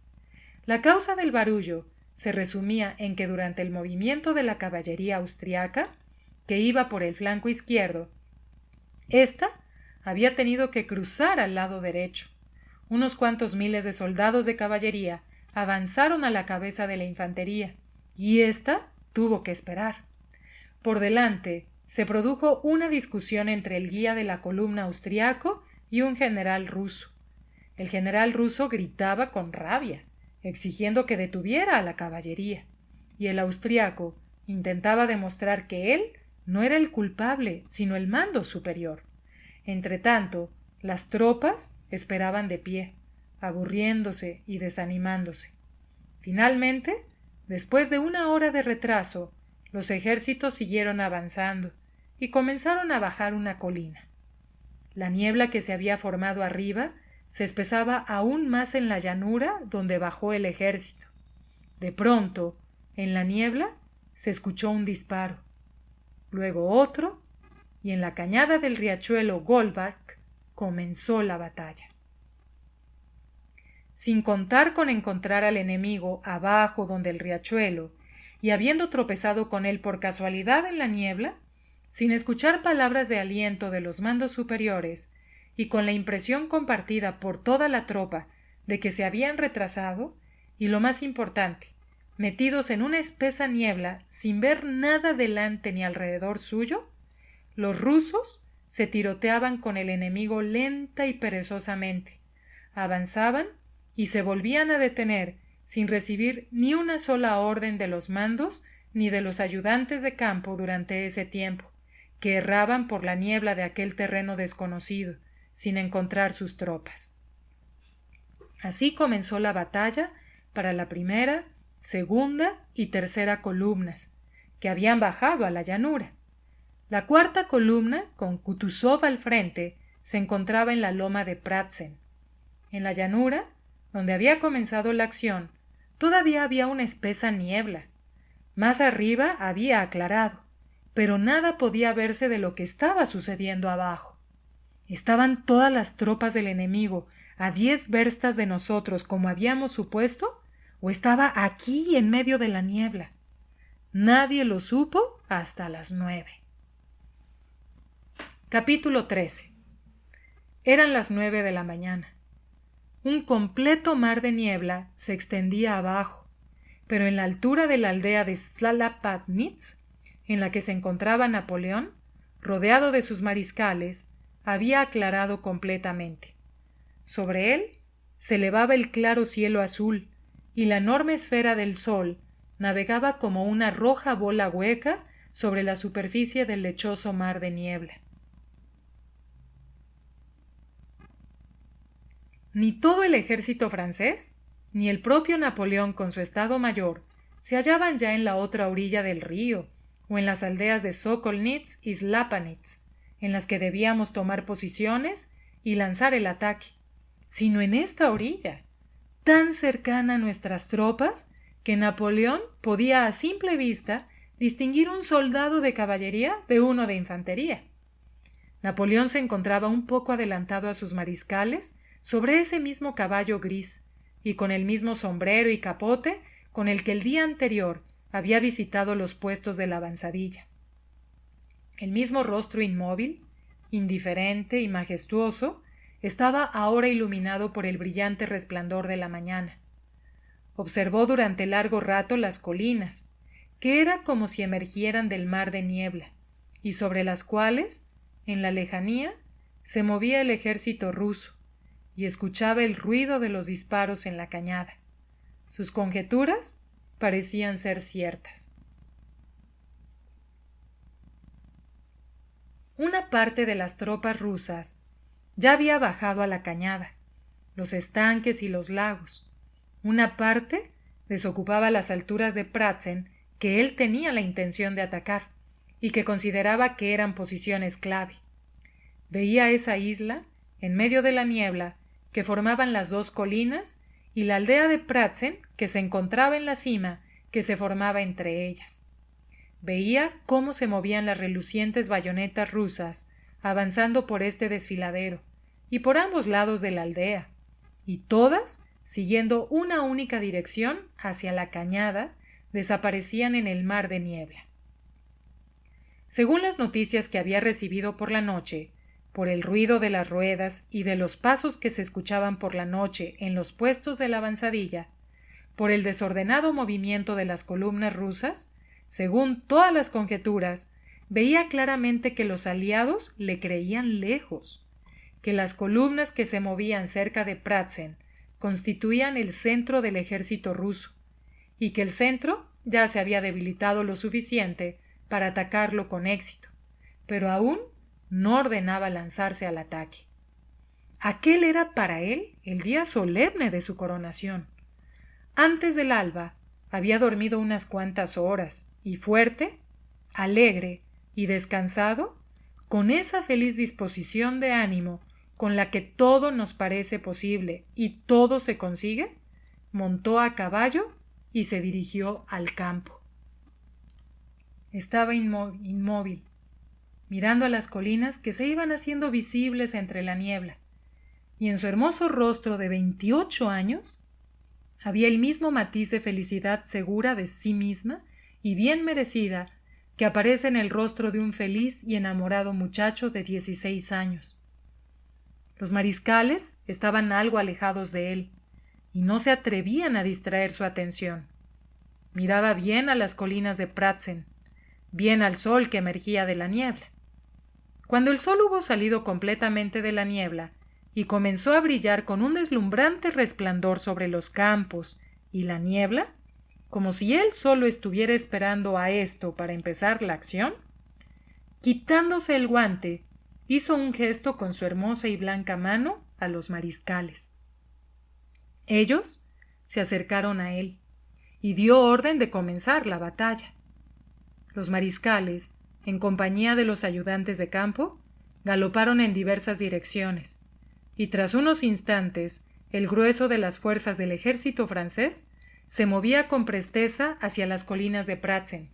La causa del barullo se resumía en que durante el movimiento de la caballería austriaca, que iba por el flanco izquierdo, ésta había tenido que cruzar al lado derecho. Unos cuantos miles de soldados de caballería avanzaron a la cabeza de la infantería, y ésta tuvo que esperar. Por delante se produjo una discusión entre el guía de la columna austriaco y un general ruso. El general ruso gritaba con rabia, exigiendo que detuviera a la caballería, y el austriaco intentaba demostrar que él no era el culpable, sino el mando superior. Entretanto, las tropas esperaban de pie, aburriéndose y desanimándose. Finalmente, después de una hora de retraso, los ejércitos siguieron avanzando y comenzaron a bajar una colina. La niebla que se había formado arriba se espesaba aún más en la llanura donde bajó el ejército. De pronto, en la niebla, se escuchó un disparo, luego otro, y en la cañada del riachuelo Goldbach comenzó la batalla. Sin contar con encontrar al enemigo abajo donde el riachuelo, y habiendo tropezado con él por casualidad en la niebla, sin escuchar palabras de aliento de los mandos superiores, y con la impresión compartida por toda la tropa de que se habían retrasado, y lo más importante, metidos en una espesa niebla sin ver nada delante ni alrededor suyo, los rusos se tiroteaban con el enemigo lenta y perezosamente, avanzaban y se volvían a detener sin recibir ni una sola orden de los mandos ni de los ayudantes de campo durante ese tiempo, que erraban por la niebla de aquel terreno desconocido, sin encontrar sus tropas. Así comenzó la batalla para la primera, segunda y tercera columnas, que habían bajado a la llanura. La cuarta columna, con Kutuzov al frente, se encontraba en la loma de Pratzen. En la llanura, donde había comenzado la acción, todavía había una espesa niebla. Más arriba había aclarado, pero nada podía verse de lo que estaba sucediendo abajo. ¿Estaban todas las tropas del enemigo a 10 verstas de nosotros, como habíamos supuesto? ¿O estaba aquí en medio de la niebla? Nadie lo supo hasta las 9. Capítulo 13. Eran las 9 de la mañana. Un completo mar de niebla se extendía abajo, pero en la altura de la aldea de Slalapadnitz, en la que se encontraba Napoleón, rodeado de sus mariscales, había aclarado completamente. Sobre él se elevaba el claro cielo azul, y la enorme esfera del sol navegaba como una roja bola hueca sobre la superficie del lechoso mar de niebla. Ni todo el ejército francés, ni el propio Napoleón con su estado mayor, se hallaban ya en la otra orilla del río, o en las aldeas de Sokolnitz y Slapanitz, en las que debíamos tomar posiciones y lanzar el ataque, sino en esta orilla, tan cercana a nuestras tropas que Napoleón podía a simple vista distinguir un soldado de caballería de uno de infantería. Napoleón se encontraba un poco adelantado a sus mariscales sobre ese mismo caballo gris y con el mismo sombrero y capote con el que el día anterior había visitado los puestos de la avanzadilla. El mismo rostro inmóvil, indiferente y majestuoso, estaba ahora iluminado por el brillante resplandor de la mañana. Observó durante largo rato las colinas, que era como si emergieran del mar de niebla, y sobre las cuales, en la lejanía, se movía el ejército ruso, y escuchaba el ruido de los disparos en la cañada. Sus conjeturas parecían ser ciertas. Una parte de las tropas rusas ya había bajado a la cañada, los estanques y los lagos. Una parte desocupaba las alturas de Pratzen que él tenía la intención de atacar y que consideraba que eran posiciones clave. Veía esa isla, en medio de la niebla, que formaban las dos colinas, y la aldea de Pratzen, que se encontraba en la cima, que se formaba entre ellas. Veía cómo se movían las relucientes bayonetas rusas, avanzando por este desfiladero, y por ambos lados de la aldea, y todas, siguiendo una única dirección hacia la cañada, desaparecían en el mar de niebla. Según las noticias que había recibido por la noche, por el ruido de las ruedas y de los pasos que se escuchaban por la noche en los puestos de la avanzadilla, por el desordenado movimiento de las columnas rusas, según todas las conjeturas, veía claramente que los aliados le creían lejos, que las columnas que se movían cerca de Pratzen constituían el centro del ejército ruso, y que el centro ya se había debilitado lo suficiente para atacarlo con éxito, pero aún no ordenaba lanzarse al ataque. Aquel era para él el día solemne de su coronación. Antes del alba había dormido unas cuantas horas y fuerte, alegre y descansado, con esa feliz disposición de ánimo con la que todo nos parece posible y todo se consigue, montó a caballo y se dirigió al campo. Estaba inmóvil, mirando a las colinas que se iban haciendo visibles entre la niebla, y en su hermoso rostro de 28 años había el mismo matiz de felicidad segura de sí misma y bien merecida que aparece en el rostro de un feliz y enamorado muchacho de 16 años. Los mariscales estaban algo alejados de él y no se atrevían a distraer su atención. Miraba bien a las colinas de Pratzen, bien al sol que emergía de la niebla. Cuando el sol hubo salido completamente de la niebla y comenzó a brillar con un deslumbrante resplandor sobre los campos y la niebla, como si él solo estuviera esperando a esto para empezar la acción, quitándose el guante, hizo un gesto con su hermosa y blanca mano a los mariscales. Ellos se acercaron a él y dio orden de comenzar la batalla. Los mariscales, en compañía de los ayudantes de campo, galoparon en diversas direcciones, y tras unos instantes el grueso de las fuerzas del ejército francés se movía con presteza hacia las colinas de Pratzen,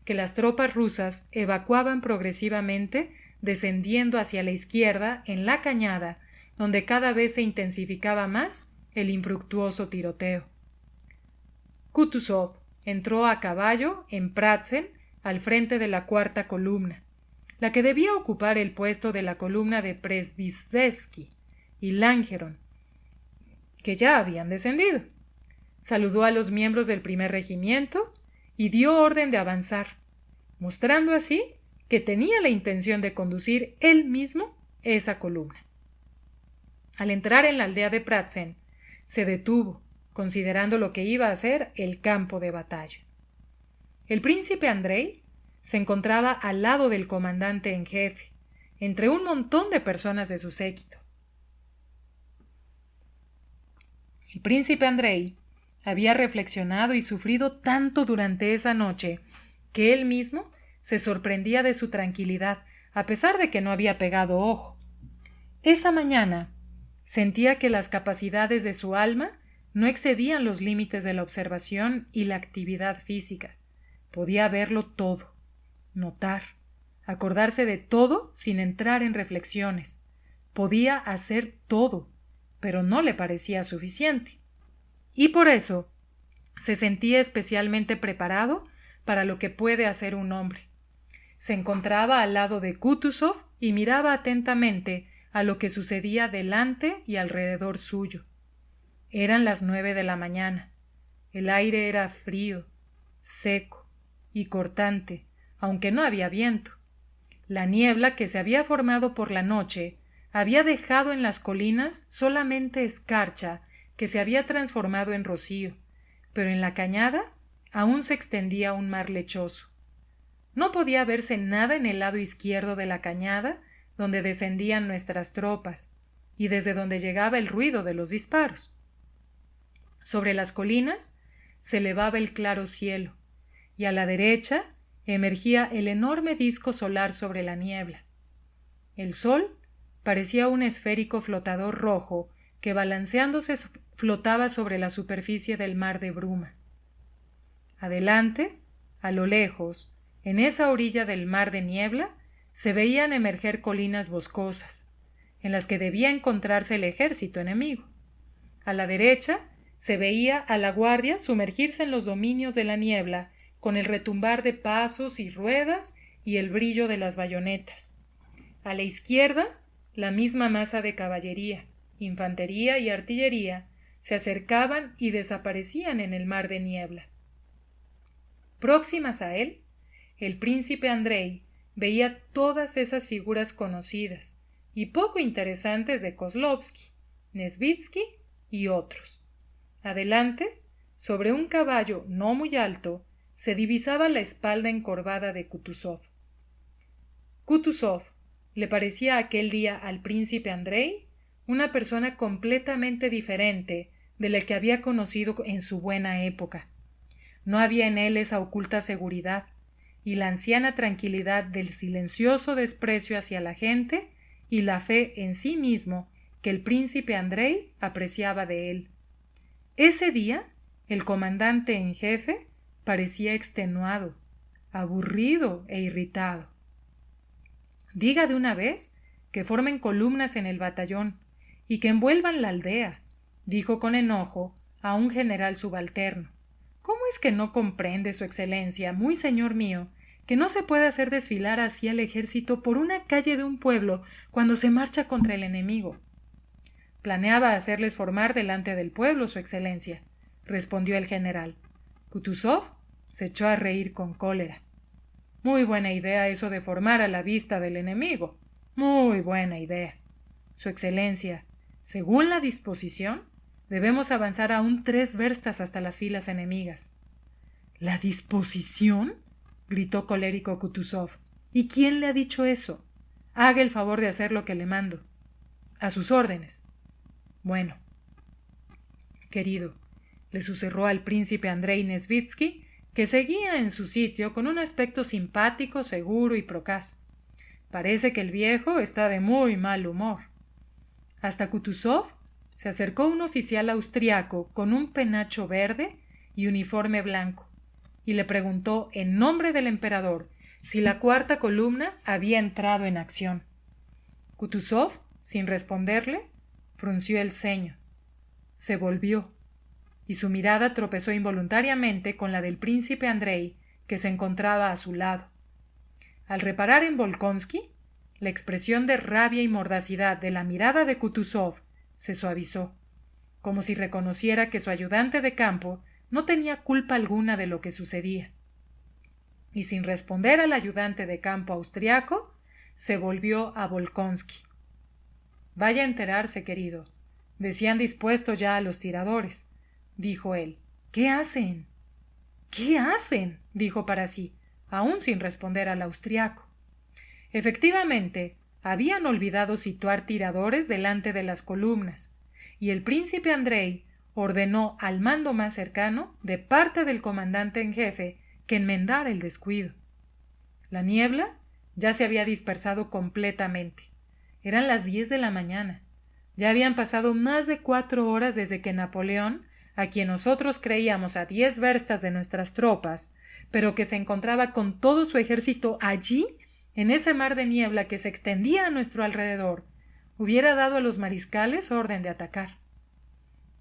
que las tropas rusas evacuaban progresivamente, descendiendo hacia la izquierda en la cañada, donde cada vez se intensificaba más el infructuoso tiroteo. Kutuzov entró a caballo en Pratzen al frente de la cuarta columna, la que debía ocupar el puesto de la columna de Przemysl y Langeron, que ya habían descendido. Saludó a los miembros del primer regimiento y dio orden de avanzar, mostrando así que tenía la intención de conducir él mismo esa columna. Al entrar en la aldea de Pratzen, se detuvo, considerando lo que iba a ser el campo de batalla. El príncipe Andrei se encontraba al lado del comandante en jefe, entre un montón de personas de su séquito. El príncipe Andrei había reflexionado y sufrido tanto durante esa noche que él mismo se sorprendía de su tranquilidad, a pesar de que no había pegado ojo. Esa mañana sentía que las capacidades de su alma no excedían los límites de la observación y la actividad física. Podía verlo todo, notar, acordarse de todo sin entrar en reflexiones. Podía hacer todo, pero no le parecía suficiente. Y por eso se sentía especialmente preparado para lo que puede hacer un hombre. Se encontraba al lado de Kutuzov y miraba atentamente a lo que sucedía delante y alrededor suyo. Eran las 9 de la mañana. El aire era frío, seco y cortante, aunque no había viento. La niebla que se había formado por la noche había dejado en las colinas solamente escarcha que se había transformado en rocío, pero en la cañada aún se extendía un mar lechoso. No podía verse nada en el lado izquierdo de la cañada, donde descendían nuestras tropas, y desde donde llegaba el ruido de los disparos. Sobre las colinas se elevaba el claro cielo, y a la derecha emergía el enorme disco solar sobre la niebla. El sol parecía un esférico flotador rojo que balanceándose flotaba sobre la superficie del mar de bruma. Adelante, a lo lejos, en esa orilla del mar de niebla, se veían emerger colinas boscosas, en las que debía encontrarse el ejército enemigo. A la derecha se veía a la guardia sumergirse en los dominios de la niebla, con el retumbar de pasos y ruedas y el brillo de las bayonetas. A la izquierda la misma masa de caballería, infantería y artillería se acercaban y desaparecían en el mar de niebla. Próximas a él, el príncipe Andrei veía todas esas figuras conocidas y poco interesantes de Kozlovsky, Nesvitsky y otros. Adelante, sobre un caballo no muy alto, se divisaba la espalda encorvada de Kutuzov. Kutuzov le parecía aquel día al príncipe Andrei una persona completamente diferente de la que había conocido en su buena época. No había en él esa oculta seguridad y la anciana tranquilidad del silencioso desprecio hacia la gente y la fe en sí mismo que el príncipe Andrei apreciaba de él. Ese día, el comandante en jefe parecía extenuado, aburrido e irritado. Diga de una vez que formen columnas en el batallón y que envuelvan la aldea, dijo con enojo a un general subalterno. ¿Cómo es que no comprende su excelencia, muy señor mío, que no se puede hacer desfilar así al ejército por una calle de un pueblo cuando se marcha contra el enemigo? Planeaba hacerles formar delante del pueblo, su excelencia, respondió el general. Kutuzov se echó a reír con cólera. Muy buena idea eso de formar a la vista del enemigo. Muy buena idea. Su excelencia, según la disposición, debemos avanzar aún 3 verstas hasta las filas enemigas. ¿La disposición? Gritó colérico Kutuzov. ¿Y quién le ha dicho eso? Haga el favor de hacer lo que le mando. A sus órdenes. Bueno, querido, le susurró al príncipe Andrei Nesvitsky, que seguía en su sitio con un aspecto simpático, seguro y procaz. Parece que el viejo está de muy mal humor. Hasta Kutuzov se acercó un oficial austriaco con un penacho verde y uniforme blanco, y le preguntó en nombre del emperador si la 4ª columna había entrado en acción. Kutuzov, sin responderle, frunció el ceño. Se volvió, y su mirada tropezó involuntariamente con la del príncipe Andrei, que se encontraba a su lado. Al reparar en Volkonsky, la expresión de rabia y mordacidad de la mirada de Kutuzov se suavizó, como si reconociera que su ayudante de campo no tenía culpa alguna de lo que sucedía. Y sin responder al ayudante de campo austriaco, se volvió a Volkonsky. Vaya a enterarse, querido. Decían dispuesto ya a los tiradores, dijo él. ¿Qué hacen? ¿Qué hacen? Dijo para sí, aún sin responder al austriaco. Efectivamente, habían olvidado situar tiradores delante de las columnas, y el príncipe Andrei ordenó al mando más cercano, de parte del comandante en jefe, que enmendara el descuido. La niebla ya se había dispersado completamente. Eran las 10 de la mañana. Ya habían pasado más de 4 horas desde que Napoleón, a quien nosotros creíamos a 10 verstas de nuestras tropas, pero que se encontraba con todo su ejército allí, en ese mar de niebla que se extendía a nuestro alrededor, hubiera dado a los mariscales orden de atacar.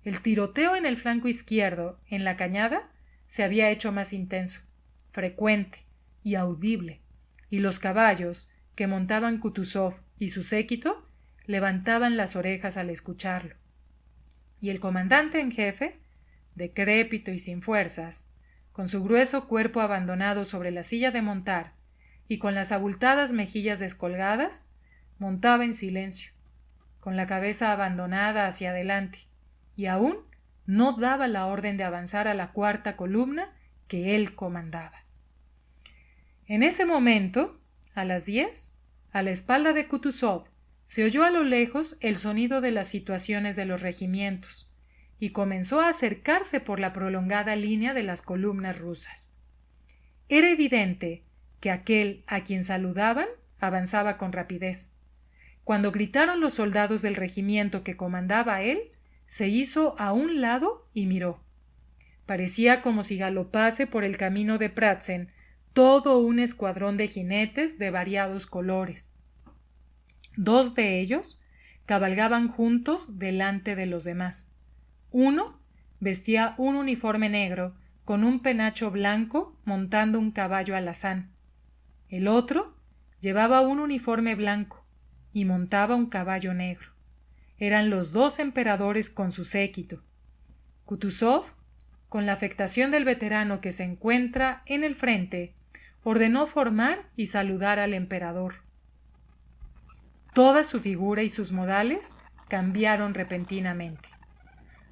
El tiroteo en el flanco izquierdo, en la cañada, se había hecho más intenso, frecuente y audible, y los caballos que montaban Kutuzov y su séquito levantaban las orejas al escucharlo. Y el comandante en jefe, decrépito y sin fuerzas, con su grueso cuerpo abandonado sobre la silla de montar y con las abultadas mejillas descolgadas, montaba en silencio, con la cabeza abandonada hacia adelante, y aún no daba la orden de avanzar a la 4ª columna que él comandaba. En ese momento, a las 10, a la espalda de Kutuzov, se oyó a lo lejos el sonido de las situaciones de los regimientos, y comenzó a acercarse por la prolongada línea de las columnas rusas. Era evidente que aquel a quien saludaban avanzaba con rapidez. Cuando gritaron los soldados del regimiento que comandaba él, se hizo a un lado y miró. Parecía como si galopase por el camino de Pratzen todo un escuadrón de jinetes de variados colores. 2 de ellos cabalgaban juntos delante de los demás. Uno vestía un uniforme negro con un penacho blanco montando un caballo alazán. El otro llevaba un uniforme blanco, y montaba un caballo negro. Eran los dos emperadores con su séquito. Kutuzov, con la afectación del veterano que se encuentra en el frente, ordenó formar y saludar al emperador. Toda su figura y sus modales cambiaron repentinamente.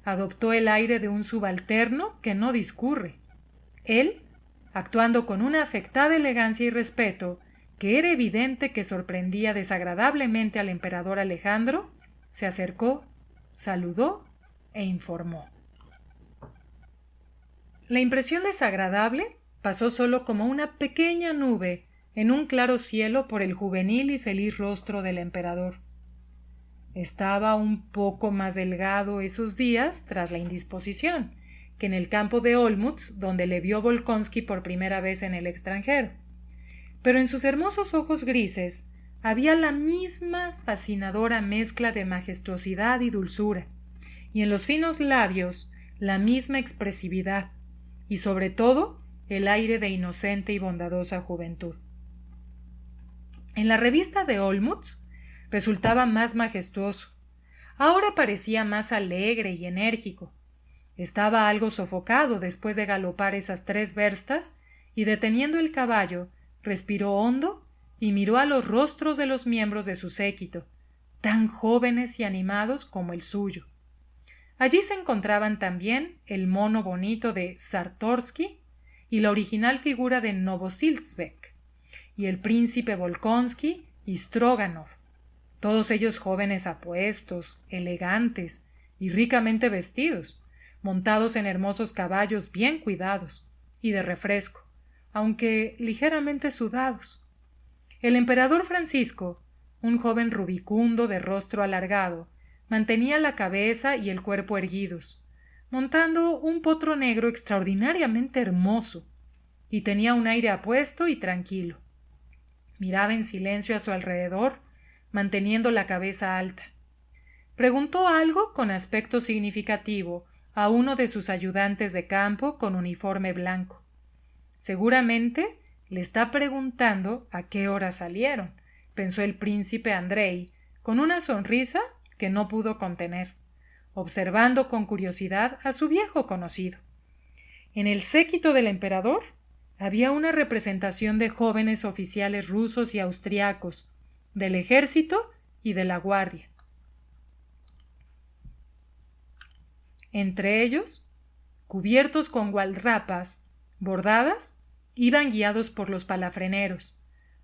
Adoptó el aire de un subalterno que no discurre. Él, actuando con una afectada elegancia y respeto, que era evidente que sorprendía desagradablemente al emperador Alejandro, se acercó, saludó e informó. La impresión desagradable pasó solo como una pequeña nube en un claro cielo por el juvenil y feliz rostro del emperador. Estaba un poco más delgado esos días tras la indisposición que en el campo de Olmutz, donde le vio Volkonsky por primera vez en el extranjero. Pero en sus hermosos ojos grises había la misma fascinadora mezcla de majestuosidad y dulzura, y en los finos labios la misma expresividad, y sobre todo el aire de inocente y bondadosa juventud. En la revista de Olmutz resultaba más majestuoso. Ahora parecía más alegre y enérgico. Estaba algo sofocado después de galopar esas 3 verstas y, deteniendo el caballo, respiró hondo y miró a los rostros de los miembros de su séquito, tan jóvenes y animados como el suyo. Allí se encontraban también el mono bonito de Czartorsky y la original figura de Novosiltsevich, y el príncipe Volkonsky y Stroganov, todos ellos jóvenes apuestos, elegantes y ricamente vestidos, montados en hermosos caballos bien cuidados y de refresco, aunque ligeramente sudados. El emperador Francisco, un joven rubicundo de rostro alargado, mantenía la cabeza y el cuerpo erguidos, montando un potro negro extraordinariamente hermoso, y tenía un aire apuesto y tranquilo. Miraba en silencio a su alrededor, manteniendo la cabeza alta. Preguntó algo con aspecto significativo a uno de sus ayudantes de campo con uniforme blanco. Seguramente le está preguntando a qué hora salieron, pensó el príncipe Andrei, con una sonrisa que no pudo contener, observando con curiosidad a su viejo conocido. En el séquito del emperador había una representación de jóvenes oficiales rusos y austriacos, del ejército y de la guardia. Entre ellos, cubiertos con gualdrapas bordadas, iban guiados por los palafreneros,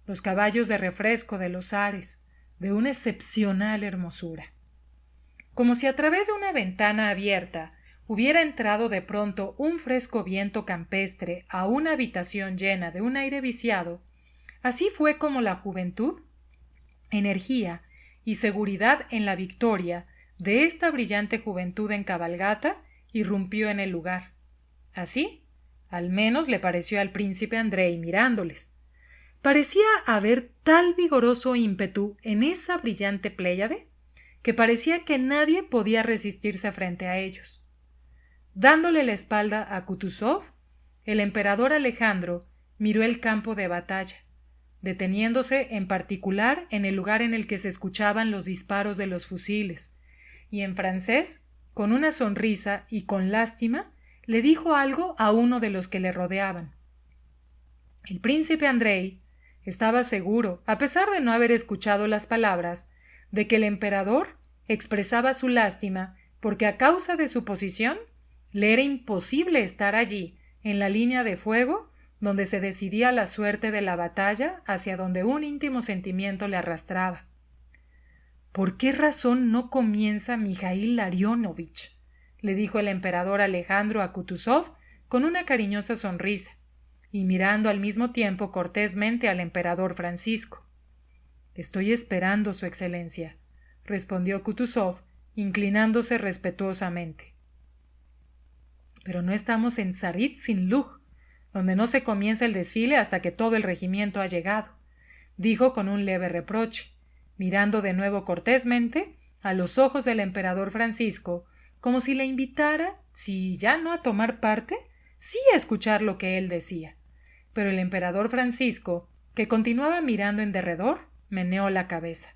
los caballos de refresco de los zares, de una excepcional hermosura. Como si a través de una ventana abierta hubiera entrado de pronto un fresco viento campestre a una habitación llena de un aire viciado, así fue como la juventud, energía y seguridad en la victoria de esta brillante juventud en cabalgata irrumpió en el lugar. Así, al menos le pareció al príncipe Andrei mirándoles. Parecía haber tal vigoroso ímpetu en esa brillante pléyade que parecía que nadie podía resistirse frente a ellos. Dándole la espalda a Kutuzov, el emperador Alejandro miró el campo de batalla, deteniéndose en particular en el lugar en el que se escuchaban los disparos de los fusiles, y en francés, con una sonrisa y con lástima, le dijo algo a uno de los que le rodeaban. El príncipe Andrei estaba seguro, a pesar de no haber escuchado las palabras, de que el emperador expresaba su lástima porque a causa de su posición le era imposible estar allí, en la línea de fuego, donde se decidía la suerte de la batalla hacia donde un íntimo sentimiento le arrastraba. ¿Por qué razón no comienza Mijaíl Larionovich?, le dijo el emperador Alejandro a Kutuzov con una cariñosa sonrisa, y mirando al mismo tiempo cortésmente al emperador Francisco. Estoy esperando, su excelencia, respondió Kutuzov, inclinándose respetuosamente. Pero no estamos en Tsaritsyn Luj, donde no se comienza el desfile hasta que todo el regimiento ha llegado, dijo con un leve reproche, mirando de nuevo cortésmente a los ojos del emperador Francisco, como si le invitara, si ya no a tomar parte, sí a escuchar lo que él decía. Pero el emperador Francisco, que continuaba mirando en derredor, meneó la cabeza.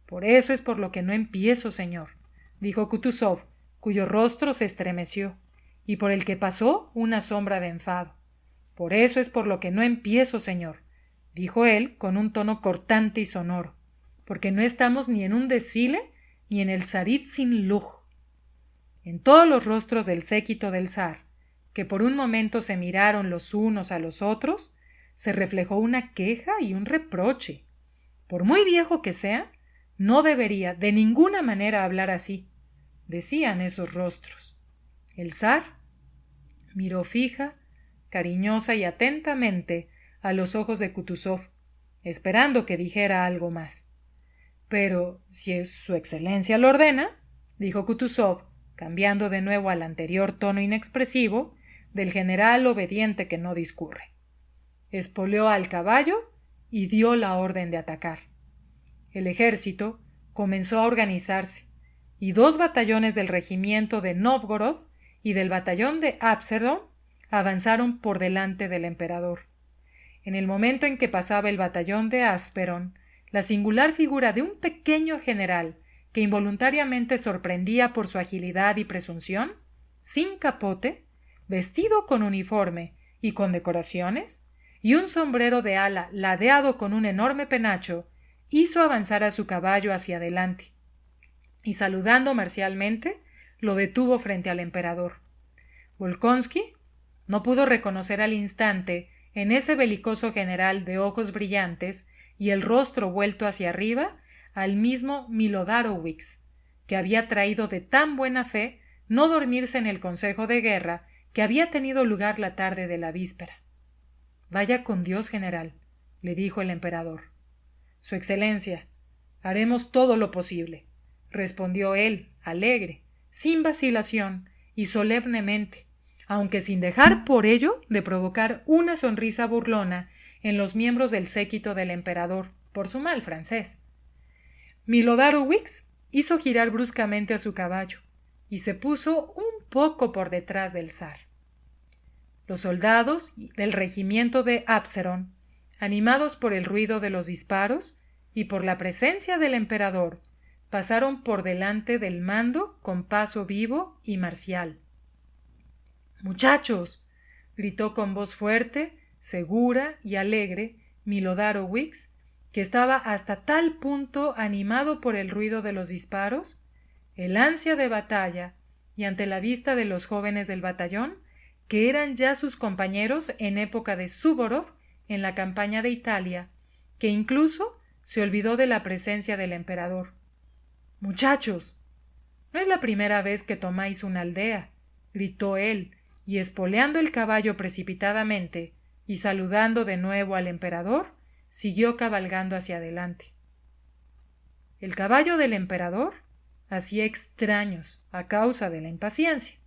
Por eso es por lo que no empiezo, señor, dijo Kutuzov, cuyo rostro se estremeció, y por el que pasó una sombra de enfado. Por eso es por lo que no empiezo, señor, dijo él con un tono cortante y sonoro, porque no estamos ni en un desfile ni en el Tsaritsyn Luj. En todos los rostros del séquito del zar, que por un momento se miraron los unos a los otros, se reflejó una queja y un reproche. Por muy viejo que sea, no debería de ninguna manera hablar así, decían esos rostros. El zar miró fija, cariñosa y atentamente a los ojos de Kutuzov, esperando que dijera algo más. Pero si su excelencia lo ordena, dijo Kutuzov, cambiando de nuevo al anterior tono inexpresivo del general obediente que no discurre. Espoleó al caballo y dio la orden de atacar. El ejército comenzó a organizarse, y 2 batallones del regimiento de Novgorod y del batallón de Abserdon avanzaron por delante del emperador. En el momento en que pasaba el batallón de Asperon, la singular figura de un pequeño general que involuntariamente sorprendía por su agilidad y presunción, sin capote, vestido con uniforme y con decoraciones, y un sombrero de ala ladeado con un enorme penacho, hizo avanzar a su caballo hacia adelante, y saludando marcialmente, lo detuvo frente al emperador. Volkonsky no pudo reconocer al instante en ese belicoso general de ojos brillantes y el rostro vuelto hacia arriba al mismo Milodorowicz, que había traído de tan buena fe no dormirse en el consejo de guerra que había tenido lugar la tarde de la víspera. Vaya con Dios, general, le dijo el emperador. Su excelencia, haremos todo lo posible, respondió él, alegre, sin vacilación y solemnemente, aunque sin dejar por ello de provocar una sonrisa burlona en los miembros del séquito del emperador por su mal francés. Milodorowicz hizo girar bruscamente a su caballo y se puso un poco por detrás del zar. Los soldados del regimiento de Abserdon, animados por el ruido de los disparos y por la presencia del emperador, pasaron por delante del mando con paso vivo y marcial. «¡Muchachos!», gritó con voz fuerte, segura y alegre Milodorowicz, que estaba hasta tal punto animado por el ruido de los disparos, el ansia de batalla y ante la vista de los jóvenes del batallón, que eran ya sus compañeros en época de Suvórov en la campaña de Italia, que incluso se olvidó de la presencia del emperador. «¡Muchachos! No es la primera vez que tomáis una aldea», gritó él, y espoleando el caballo precipitadamente y saludando de nuevo al emperador, siguió cabalgando hacia adelante. El caballo del emperador hacía extraños a causa de la impaciencia.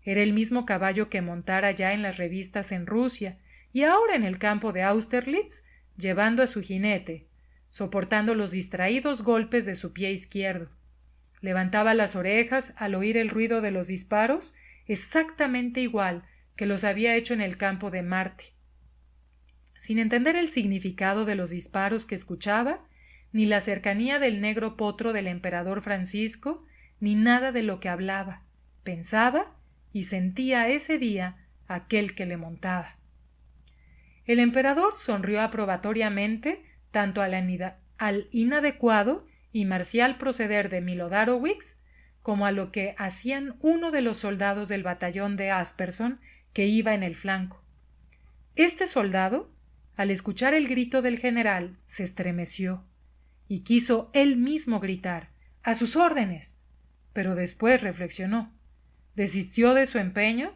Era el mismo caballo que montara ya en las revistas en Rusia y ahora en el campo de Austerlitz, llevando a su jinete, soportando los distraídos golpes de su pie izquierdo. Levantaba las orejas al oír el ruido de los disparos, exactamente igual que los había hecho en el campo de Marte. Sin entender el significado de los disparos que escuchaba, ni la cercanía del negro potro del emperador Francisco, ni nada de lo que hablaba, pensaba y sentía ese día aquel que le montaba. El emperador sonrió aprobatoriamente tanto al inadecuado y marcial proceder de Milodorowicz como a lo que hacían uno de los soldados del batallón de Asperson que iba en el flanco. Este soldado, al escuchar el grito del general, se estremeció y quiso él mismo gritar «¡A sus órdenes!», pero después reflexionó, desistió de su empeño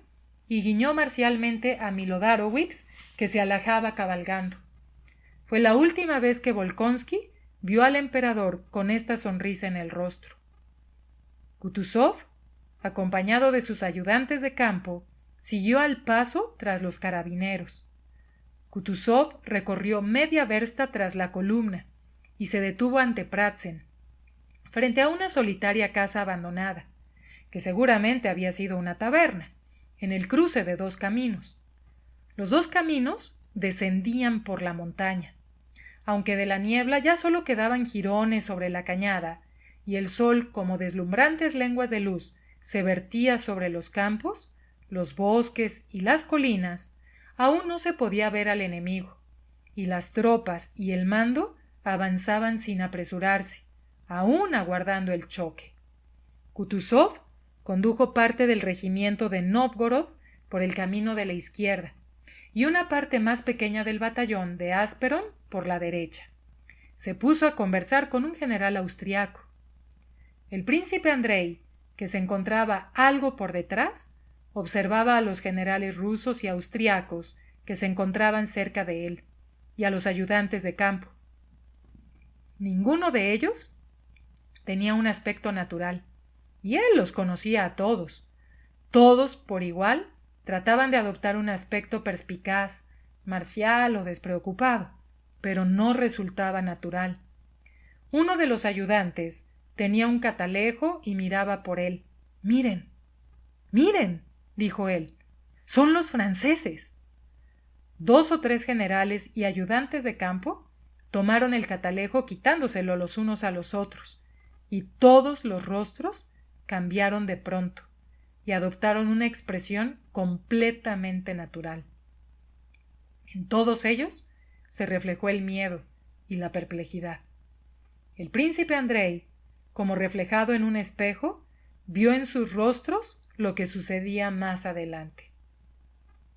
y guiñó marcialmente a Milodorowicz, que se alejaba cabalgando. Fue la última vez que Volkonsky vio al emperador con esta sonrisa en el rostro. Kutuzov, acompañado de sus ayudantes de campo, siguió al paso tras los carabineros. Kutuzov recorrió media versta tras la columna y se detuvo ante Pratzen, frente a una solitaria casa abandonada, que seguramente había sido una taberna, en el cruce de 2 caminos. Los 2 caminos descendían por la montaña. aunque de la niebla ya solo quedaban jirones sobre la cañada, y el sol, como deslumbrantes lenguas de luz, se vertía sobre los campos, los bosques y las colinas, aún no se podía ver al enemigo, y las tropas y el mando avanzaban sin apresurarse, aún aguardando el choque. Kutuzov condujo parte del regimiento de Nóvgorod por el camino de la izquierda y una parte más pequeña del batallón de Asperon por la derecha. Se puso a conversar con un general austriaco. El príncipe Andrei, que se encontraba algo por detrás, observaba a los generales rusos y austriacos que se encontraban cerca de él y a los ayudantes de campo. Ninguno de ellos tenía un aspecto natural, y él los conocía a todos. Todos, por igual, trataban de adoptar un aspecto perspicaz, marcial o despreocupado, pero no resultaba natural. Uno de los ayudantes tenía un catalejo y miraba por él. «Miren, miren», dijo él, «son los franceses». 2 o 3 generales y ayudantes de campo tomaron el catalejo quitándoselo los unos a los otros, y todos los rostros cambiaron de pronto y adoptaron una expresión completamente natural. En todos ellos se reflejó el miedo y la perplejidad. El príncipe Andrei, como reflejado en un espejo, vio en sus rostros lo que sucedía más adelante.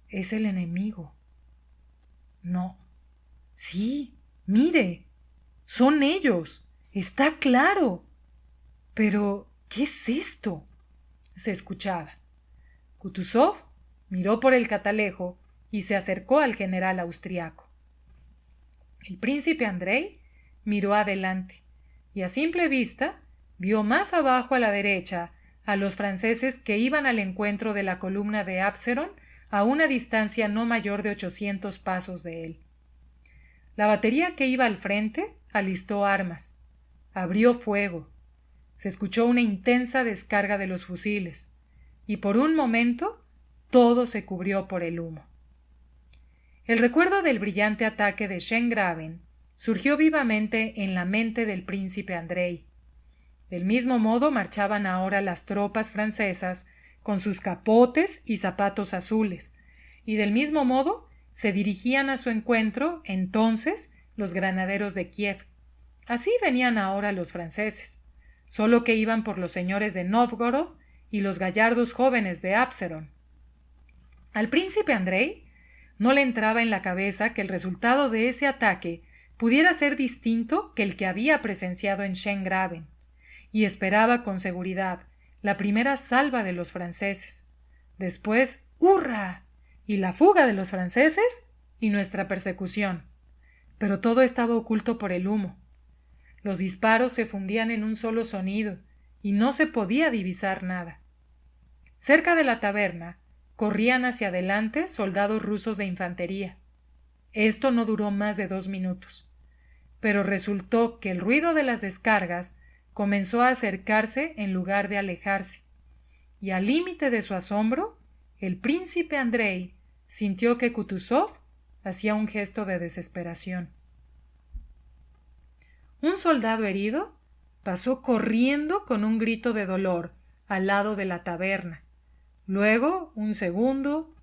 «Es el enemigo». «No». «Sí, mire, son ellos, está claro». «Pero, ¿qué es esto?», se escuchaba. Kutuzov miró por el catalejo y se acercó al general austriaco. El príncipe Andrei miró adelante y a simple vista vio más abajo a la derecha a los franceses que iban al encuentro de la columna de Absalón a una distancia no mayor de 800 pasos de él. La batería que iba al frente alistó armas, abrió fuego, se escuchó una intensa descarga de los fusiles y por un momento todo se cubrió por el humo. El recuerdo del brillante ataque de Schöngraben surgió vivamente en la mente del príncipe Andrei. Del mismo modo marchaban ahora las tropas francesas con sus capotes y zapatos azules, y del mismo modo se dirigían a su encuentro entonces los granaderos de Kiev. Así venían ahora los franceses, solo que iban por los señores de Nóvgorod y los gallardos jóvenes de Absalón. Al príncipe Andrei no le entraba en la cabeza que el resultado de ese ataque pudiera ser distinto que el que había presenciado en Schöngraben, y esperaba con seguridad la primera salva de los franceses, después ¡hurra!, y la fuga de los franceses y nuestra persecución. Pero todo estaba oculto por el humo. Los disparos se fundían en un solo sonido y no se podía divisar nada. Cerca de la taberna corrían hacia adelante soldados rusos de infantería. Esto no duró más de 2 minutos, pero resultó que el ruido de las descargas comenzó a acercarse en lugar de alejarse, y al límite de su asombro, el príncipe Andrei sintió que Kutuzov hacía un gesto de desesperación. Un soldado herido pasó corriendo con un grito de dolor al lado de la taberna. Luego un segundo,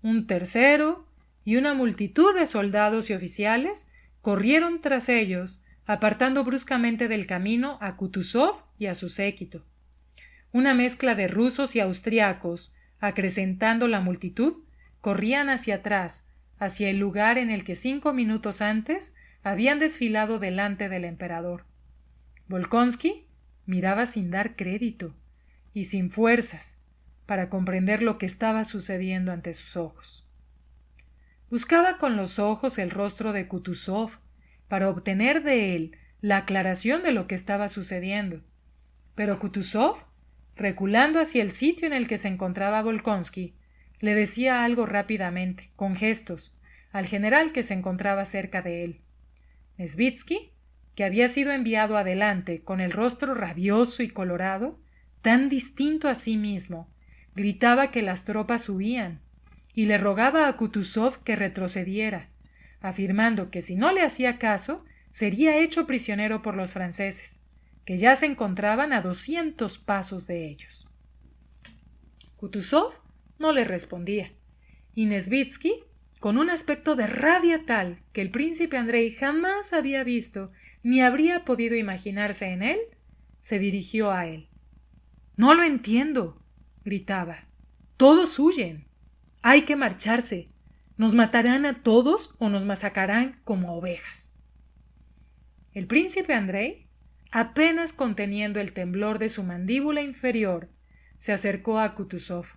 un tercero, y una multitud de soldados y oficiales corrieron tras ellos, apartando bruscamente del camino a Kutuzov y a su séquito. Una mezcla de rusos y austriacos, acrecentando la multitud, corrían hacia atrás, hacia el lugar en el que 5 minutos antes habían desfilado delante del emperador. Volkonsky miraba sin dar crédito y sin fuerzas para comprender lo que estaba sucediendo ante sus ojos. Buscaba con los ojos el rostro de Kutuzov para obtener de él la aclaración de lo que estaba sucediendo, pero Kutuzov, reculando hacia el sitio en el que se encontraba Volkonsky, le decía algo rápidamente, con gestos, al general que se encontraba cerca de él. Nesvitsky, que había sido enviado adelante con el rostro rabioso y colorado, tan distinto a sí mismo, gritaba que las tropas huían y le rogaba a Kutuzov que retrocediera, afirmando que si no le hacía caso, sería hecho prisionero por los franceses, que ya se encontraban a 200 pasos de ellos. Kutuzov no le respondía, y Nesvitsky, con un aspecto de rabia tal que el príncipe Andrei jamás había visto ni habría podido imaginarse en él, se dirigió a él. «No lo entiendo», gritaba. «Todos huyen. Hay que marcharse. Nos matarán a todos o nos masacrarán como ovejas». El príncipe Andrei, apenas conteniendo el temblor de su mandíbula inferior, se acercó a Kutuzov.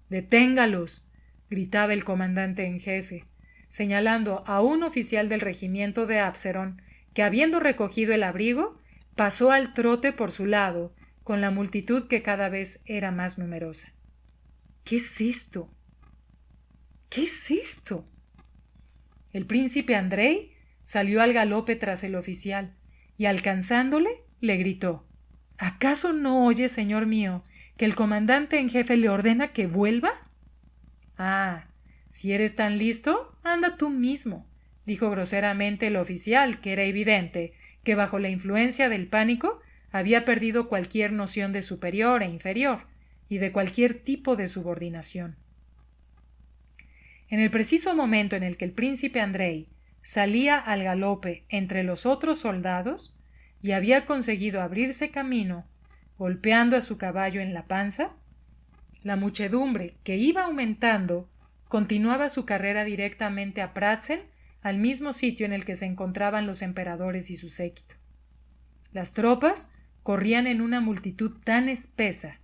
«Deténgalos», gritaba el comandante en jefe, señalando a un oficial del regimiento de Absalón que, habiendo recogido el abrigo, pasó al trote por su lado, con la multitud que cada vez era más numerosa. «¿Qué es esto? ¿Qué es esto?». El príncipe Andrei salió al galope tras el oficial y, alcanzándole, le gritó: «¿Acaso no oye, señor mío, que el comandante en jefe le ordena que vuelva?». «Ah, si eres tan listo, anda tú mismo», dijo groseramente el oficial, que era evidente que bajo la influencia del pánico había perdido cualquier noción de superior e inferior y de cualquier tipo de subordinación. En el preciso momento en el que el príncipe Andrei salía al galope entre los otros soldados y había conseguido abrirse camino, golpeando a su caballo en la panza, la muchedumbre, que iba aumentando, continuaba su carrera directamente a Pratzen, al mismo sitio en el que se encontraban los emperadores y su séquito. Las tropas corrían en una multitud tan espesa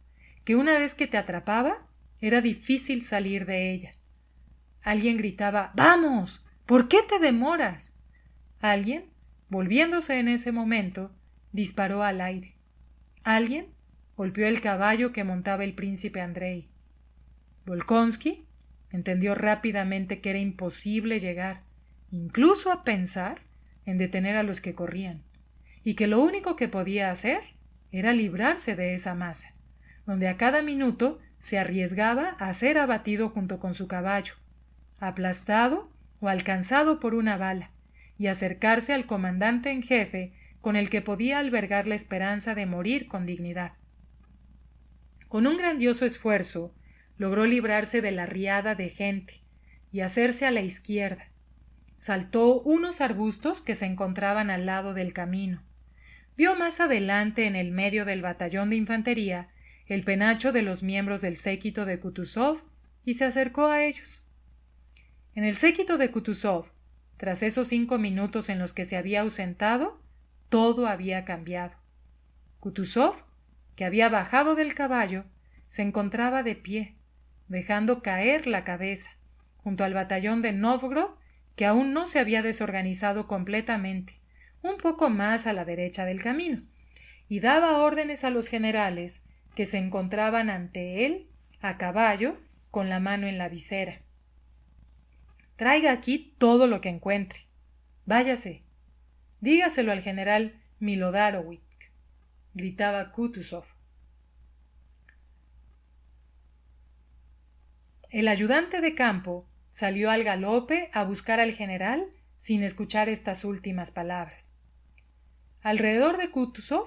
que una vez que te atrapaba era difícil salir de ella. Alguien gritaba: «¡Vamos! ¿Por qué te demoras?». Alguien, volviéndose en ese momento, disparó al aire. Alguien golpeó el caballo que montaba el príncipe Andrei. Volkonsky entendió rápidamente que era imposible llegar, incluso a pensar en detener a los que corrían, y que lo único que podía hacer era librarse de esa masa, donde a cada minuto se arriesgaba a ser abatido junto con su caballo, aplastado o alcanzado por una bala, y acercarse al comandante en jefe con el que podía albergar la esperanza de morir con dignidad. Con un grandioso esfuerzo logró librarse de la riada de gente y hacerse a la izquierda. Saltó unos arbustos que se encontraban al lado del camino. Vio más adelante, en el medio del batallón de infantería, el penacho de los miembros del séquito de Kutuzov y se acercó a ellos. En el séquito de Kutuzov, tras esos 5 minutos en los que se había ausentado, todo había cambiado. Kutuzov, que había bajado del caballo, se encontraba de pie, dejando caer la cabeza, junto al batallón de Novgorod, que aún no se había desorganizado completamente, un poco más a la derecha del camino, y daba órdenes a los generales que se encontraban ante él, a caballo, con la mano en la visera. «Traiga aquí todo lo que encuentre. Váyase. Dígaselo al general Milodarovich», gritaba Kutuzov. El ayudante de campo salió al galope a buscar al general sin escuchar estas últimas palabras. Alrededor de Kutuzov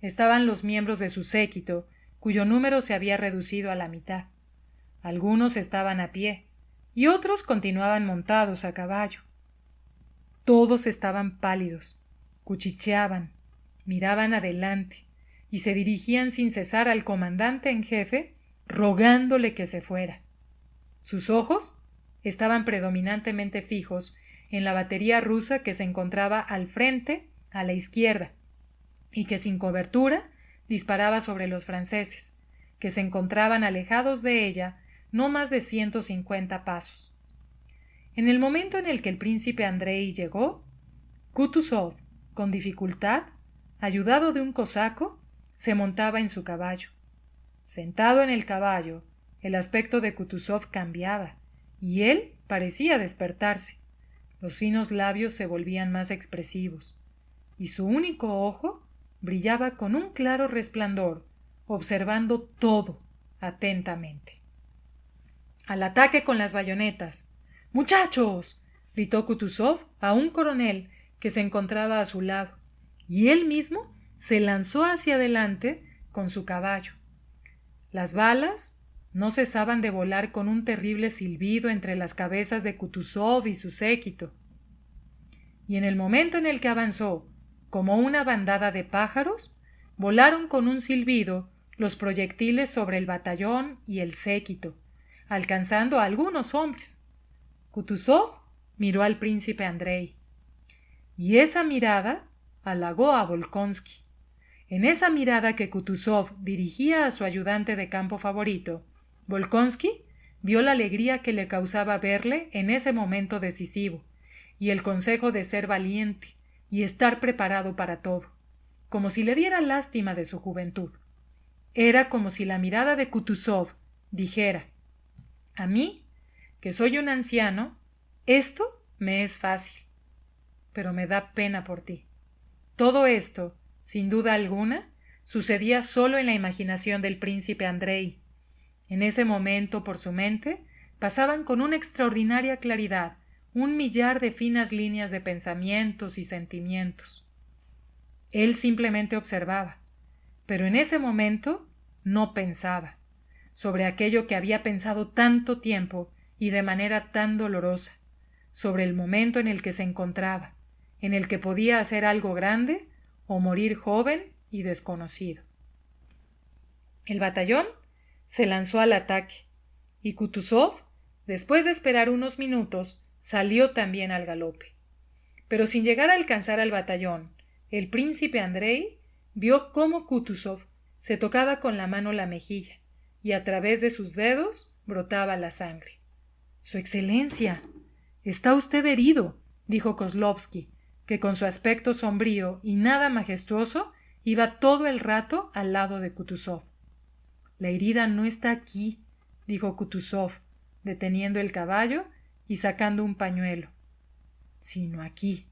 estaban los miembros de su séquito, cuyo número se había reducido a la mitad. Algunos estaban a pie y otros continuaban montados a caballo. Todos estaban pálidos, cuchicheaban, miraban adelante y se dirigían sin cesar al comandante en jefe, rogándole que se fuera. Sus ojos estaban predominantemente fijos en la batería rusa que se encontraba al frente, a la izquierda, y que sin cobertura disparaba sobre los franceses, que se encontraban alejados de ella no más de 150 pasos. En el momento en el que el príncipe Andrei llegó, Kutuzov, con dificultad, ayudado de un cosaco, se montaba en su caballo. Sentado en el caballo, el aspecto de Kutuzov cambiaba, y él parecía despertarse. Los finos labios se volvían más expresivos, y su único ojo brillaba con un claro resplandor, observando todo atentamente. «Al ataque con las bayonetas! ¡Muchachos!», gritó Kutuzov a un coronel que se encontraba a su lado, y él mismo se lanzó hacia adelante con su caballo. Las balas no cesaban de volar con un terrible silbido entre las cabezas de Kutuzov y su séquito. Y en el momento en el que avanzó, como una bandada de pájaros, volaron con un silbido los proyectiles sobre el batallón y el séquito, alcanzando a algunos hombres. Kutuzov miró al príncipe Andrei, y esa mirada halagó a Volkonsky. En esa mirada que Kutuzov dirigía a su ayudante de campo favorito, Volkonsky vio la alegría que le causaba verle en ese momento decisivo, y el consejo de ser valiente y estar preparado para todo, como si le diera lástima de su juventud. Era como si la mirada de Kutuzov dijera: a mí, que soy un anciano, esto me es fácil, pero me da pena por ti. Todo esto, sin duda alguna, sucedía solo en la imaginación del príncipe Andrei. En ese momento, por su mente, pasaban con una extraordinaria claridad 1,000,000 de finas líneas de pensamientos y sentimientos. Él simplemente observaba, pero en ese momento no pensaba sobre aquello que había pensado tanto tiempo y de manera tan dolorosa, sobre el momento en el que se encontraba, en el que podía hacer algo grande o morir joven y desconocido. El batallón se lanzó al ataque y Kutuzov, después de esperar unos minutos, salió también al galope. Pero sin llegar a alcanzar al batallón, el príncipe Andrei vio cómo Kutuzov se tocaba con la mano la mejilla y a través de sus dedos brotaba la sangre. «Su excelencia, está usted herido», dijo Kozlovsky, que con su aspecto sombrío y nada majestuoso iba todo el rato al lado de Kutuzov. «La herida no está aquí», dijo Kutuzov, deteniendo el caballo y sacando un pañuelo, «sino aquí»,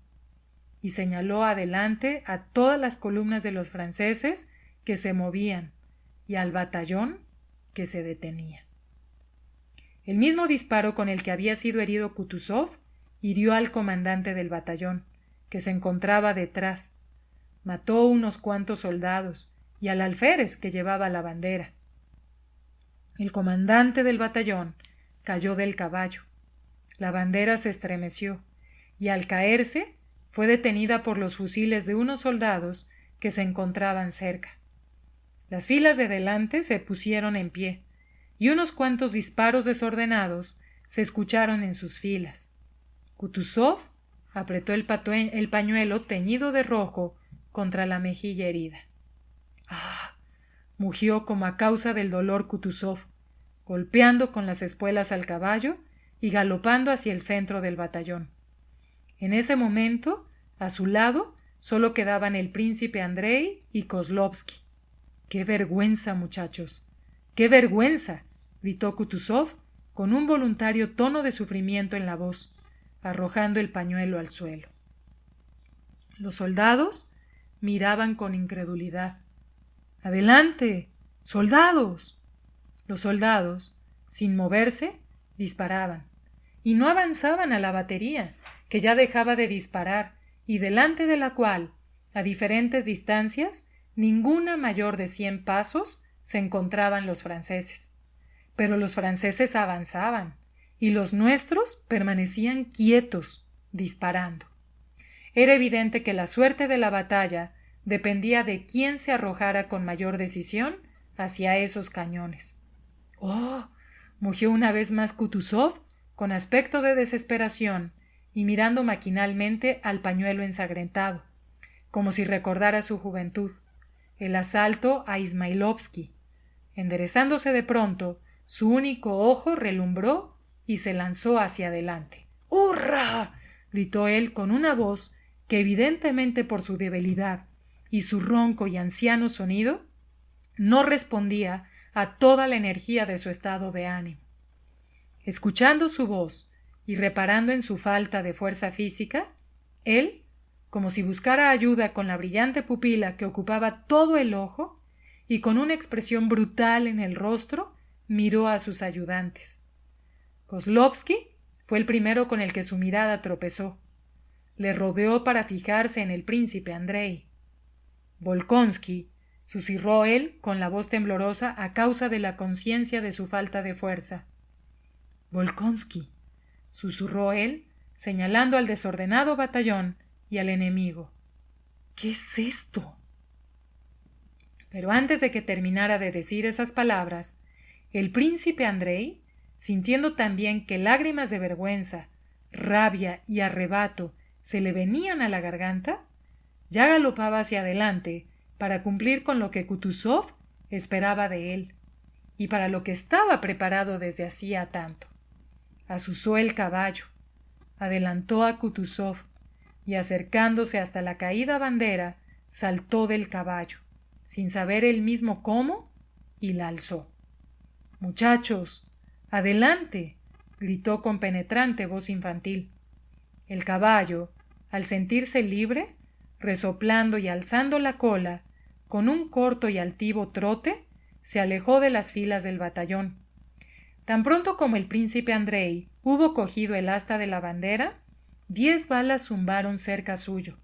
y señaló adelante a todas las columnas de los franceses que se movían y al batallón que se detenía. El mismo disparo con el que había sido herido Kutuzov hirió al comandante del batallón, que se encontraba detrás. Mató unos cuantos soldados y al alférez que llevaba la bandera. El comandante del batallón cayó del caballo. La bandera se estremeció y al caerse fue detenida por los fusiles de unos soldados que se encontraban cerca. Las filas de delante se pusieron en pie y unos cuantos disparos desordenados se escucharon en sus filas. Kutuzov apretó el pañuelo teñido de rojo contra la mejilla herida. «¡Ah!», mugió como a causa del dolor Kutuzov, golpeando con las espuelas al caballo y galopando hacia el centro del batallón. En ese momento, a su lado, solo quedaban el príncipe Andrei y Kozlovsky. «¡Qué vergüenza, muchachos! ¡Qué vergüenza!», gritó Kutuzov con un voluntario tono de sufrimiento en la voz, arrojando el pañuelo al suelo. Los soldados miraban con incredulidad. «¡Adelante! ¡Soldados!». Los soldados, sin moverse, disparaban, y no avanzaban a la batería, que ya dejaba de disparar, y delante de la cual, a diferentes distancias, ninguna mayor de 100 pasos, se encontraban los franceses. Pero los franceses avanzaban, y los nuestros permanecían quietos, disparando. Era evidente que la suerte de la batalla dependía de quién se arrojara con mayor decisión hacia esos cañones. «¡Oh!», mugió una vez más Kutuzov con aspecto de desesperación y mirando maquinalmente al pañuelo ensangrentado, como si recordara su juventud, el asalto a Ismailovsky. Enderezándose de pronto, su único ojo relumbró y se lanzó hacia adelante. «¡Hurra!», gritó él con una voz que, evidentemente por su debilidad y su ronco y anciano sonido, no respondía a toda la energía de su estado de ánimo. Escuchando su voz y reparando en su falta de fuerza física, él, como si buscara ayuda con la brillante pupila que ocupaba todo el ojo y con una expresión brutal en el rostro, miró a sus ayudantes. Kozlovsky fue el primero con el que su mirada tropezó. le rodeó para fijarse en el príncipe Andrei. Volkonsky, susurró él con la voz temblorosa a causa de la conciencia de su falta de fuerza. Volkonsky, susurró él, señalando al desordenado batallón y al enemigo. ¿Qué es esto? Pero antes de que terminara de decir esas palabras, el príncipe Andrei, sintiendo también que lágrimas de vergüenza, rabia y arrebato se le venían a la garganta, ya galopaba hacia adelante para cumplir con lo que Kutuzov esperaba de él y para lo que estaba preparado desde hacía tanto. Azuzó el caballo, adelantó a Kutuzov y acercándose hasta la caída bandera, saltó del caballo, sin saber él mismo cómo, y la alzó. «Muchachos, adelante», gritó con penetrante voz infantil. El caballo, al sentirse libre, resoplando y alzando la cola, con un corto y altivo trote, se alejó de las filas del batallón. Tan pronto como el príncipe Andrei hubo cogido el asta de la bandera, 10 balas zumbaron cerca suyo,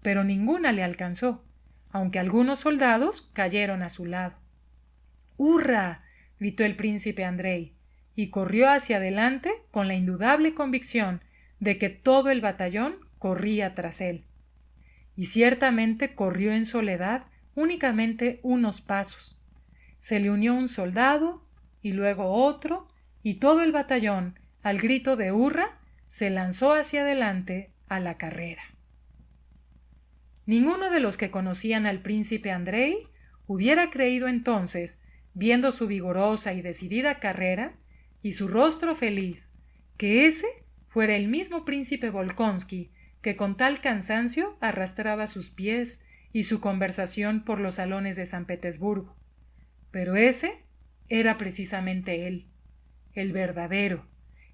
pero ninguna le alcanzó, aunque algunos soldados cayeron a su lado. «¡Hurra!», gritó el príncipe Andrei, y corrió hacia adelante con la indudable convicción de que todo el batallón corría tras él. Y ciertamente corrió en soledad únicamente unos pasos. Se le unió un soldado y luego otro, y todo el batallón, al grito de hurra, se lanzó hacia adelante a la carrera. Ninguno de los que conocían al príncipe Andrei hubiera creído entonces, viendo su vigorosa y decidida carrera y su rostro feliz, que ese fuera el mismo príncipe Volkonsky que con tal cansancio arrastraba sus pies y su conversación por los salones de San Petersburgo. Pero ese era precisamente él, el verdadero,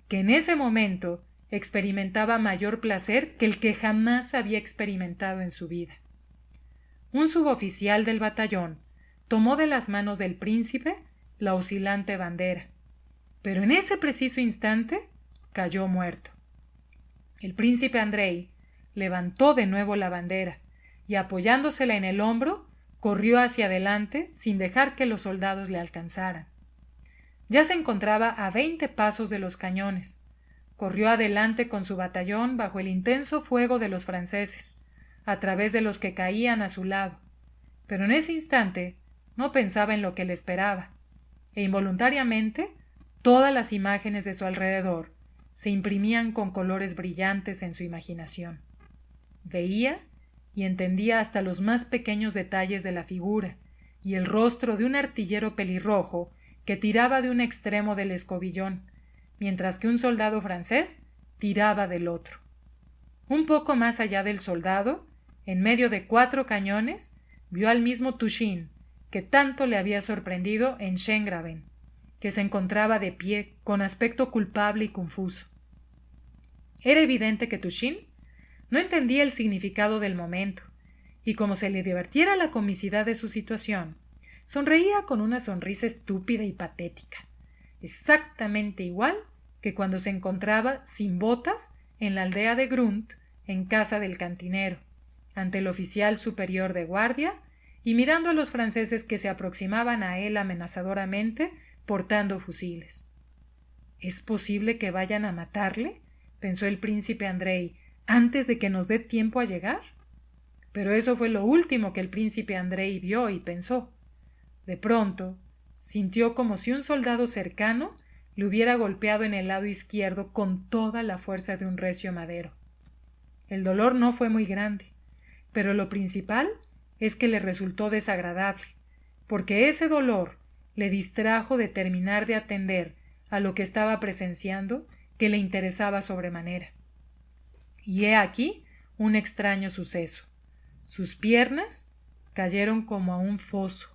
que en ese momento experimentaba mayor placer que el que jamás había experimentado en su vida. Un suboficial del batallón tomó de las manos del príncipe la oscilante bandera, pero en ese preciso instante cayó muerto. El príncipe Andrei levantó de nuevo la bandera y apoyándosela en el hombro, corrió hacia adelante sin dejar que los soldados le alcanzaran. Ya se encontraba a 20 pasos de los cañones. Corrió adelante con su batallón bajo el intenso fuego de los franceses, a través de los que caían a su lado. Pero en ese instante no pensaba en lo que le esperaba, e involuntariamente todas las imágenes de su alrededor se imprimían con colores brillantes en su imaginación. Veía y entendía hasta los más pequeños detalles de la figura y el rostro de un artillero pelirrojo que tiraba de un extremo del escobillón, mientras que un soldado francés tiraba del otro. Un poco más allá del soldado, en medio de 4 cañones, vio al mismo Tushin, que tanto le había sorprendido en Schöngraben, que se encontraba de pie con aspecto culpable y confuso. Era evidente que Tushin no entendía el significado del momento, y como se le divertiera la comicidad de su situación, sonreía con una sonrisa estúpida y patética, exactamente igual que cuando se encontraba sin botas en la aldea de Grunt, en casa del cantinero, ante el oficial superior de guardia y mirando a los franceses que se aproximaban a él amenazadoramente portando fusiles. ¿Es posible que vayan a matarle?, pensó el príncipe Andrei, antes de que nos dé tiempo a llegar. Pero eso fue lo último que el príncipe Andrei vio y pensó. De pronto, sintió como si un soldado cercano le hubiera golpeado en el lado izquierdo con toda la fuerza de un recio madero. El dolor no fue muy grande, pero lo principal es que le resultó desagradable, porque ese dolor le distrajo de terminar de atender a lo que estaba presenciando que le interesaba sobremanera. Y he aquí un extraño suceso. Sus piernas cayeron como a un foso.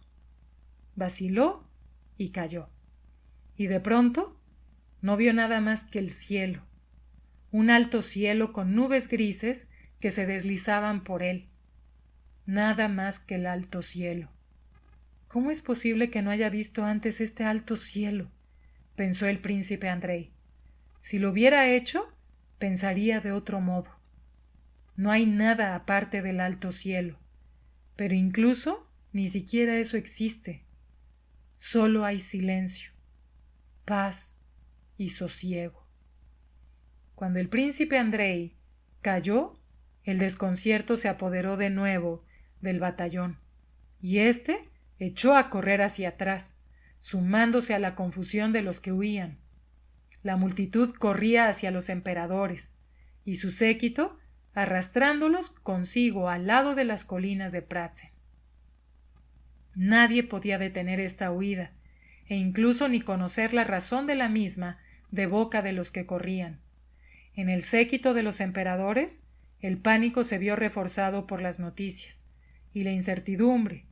Vaciló y cayó. Y de pronto no vio nada más que el cielo, un alto cielo con nubes grises que se deslizaban por él. Nada más que el alto cielo. ¿Cómo es posible que no haya visto antes este alto cielo?, pensó el príncipe Andrei. Si lo hubiera hecho, pensaría de otro modo. No hay nada aparte del alto cielo, pero incluso ni siquiera eso existe. Solo hay silencio, paz y sosiego. Cuando el príncipe Andrei cayó, el desconcierto se apoderó de nuevo del batallón, y éste echó a correr hacia atrás, sumándose a la confusión de los que huían. La multitud corría hacia los emperadores, y su séquito arrastrándolos consigo al lado de las colinas de Pratzen. Nadie podía detener esta huida, e incluso ni conocer la razón de la misma de boca de los que corrían. En el séquito de los emperadores, el pánico se vio reforzado por las noticias y la incertidumbre,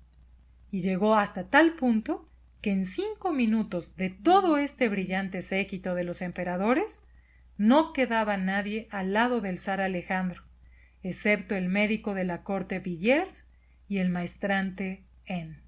y llegó hasta tal punto que en 5 minutos de todo este brillante séquito de los emperadores, no quedaba nadie al lado del zar Alejandro, excepto el médico de la corte Villers y el maestrante N.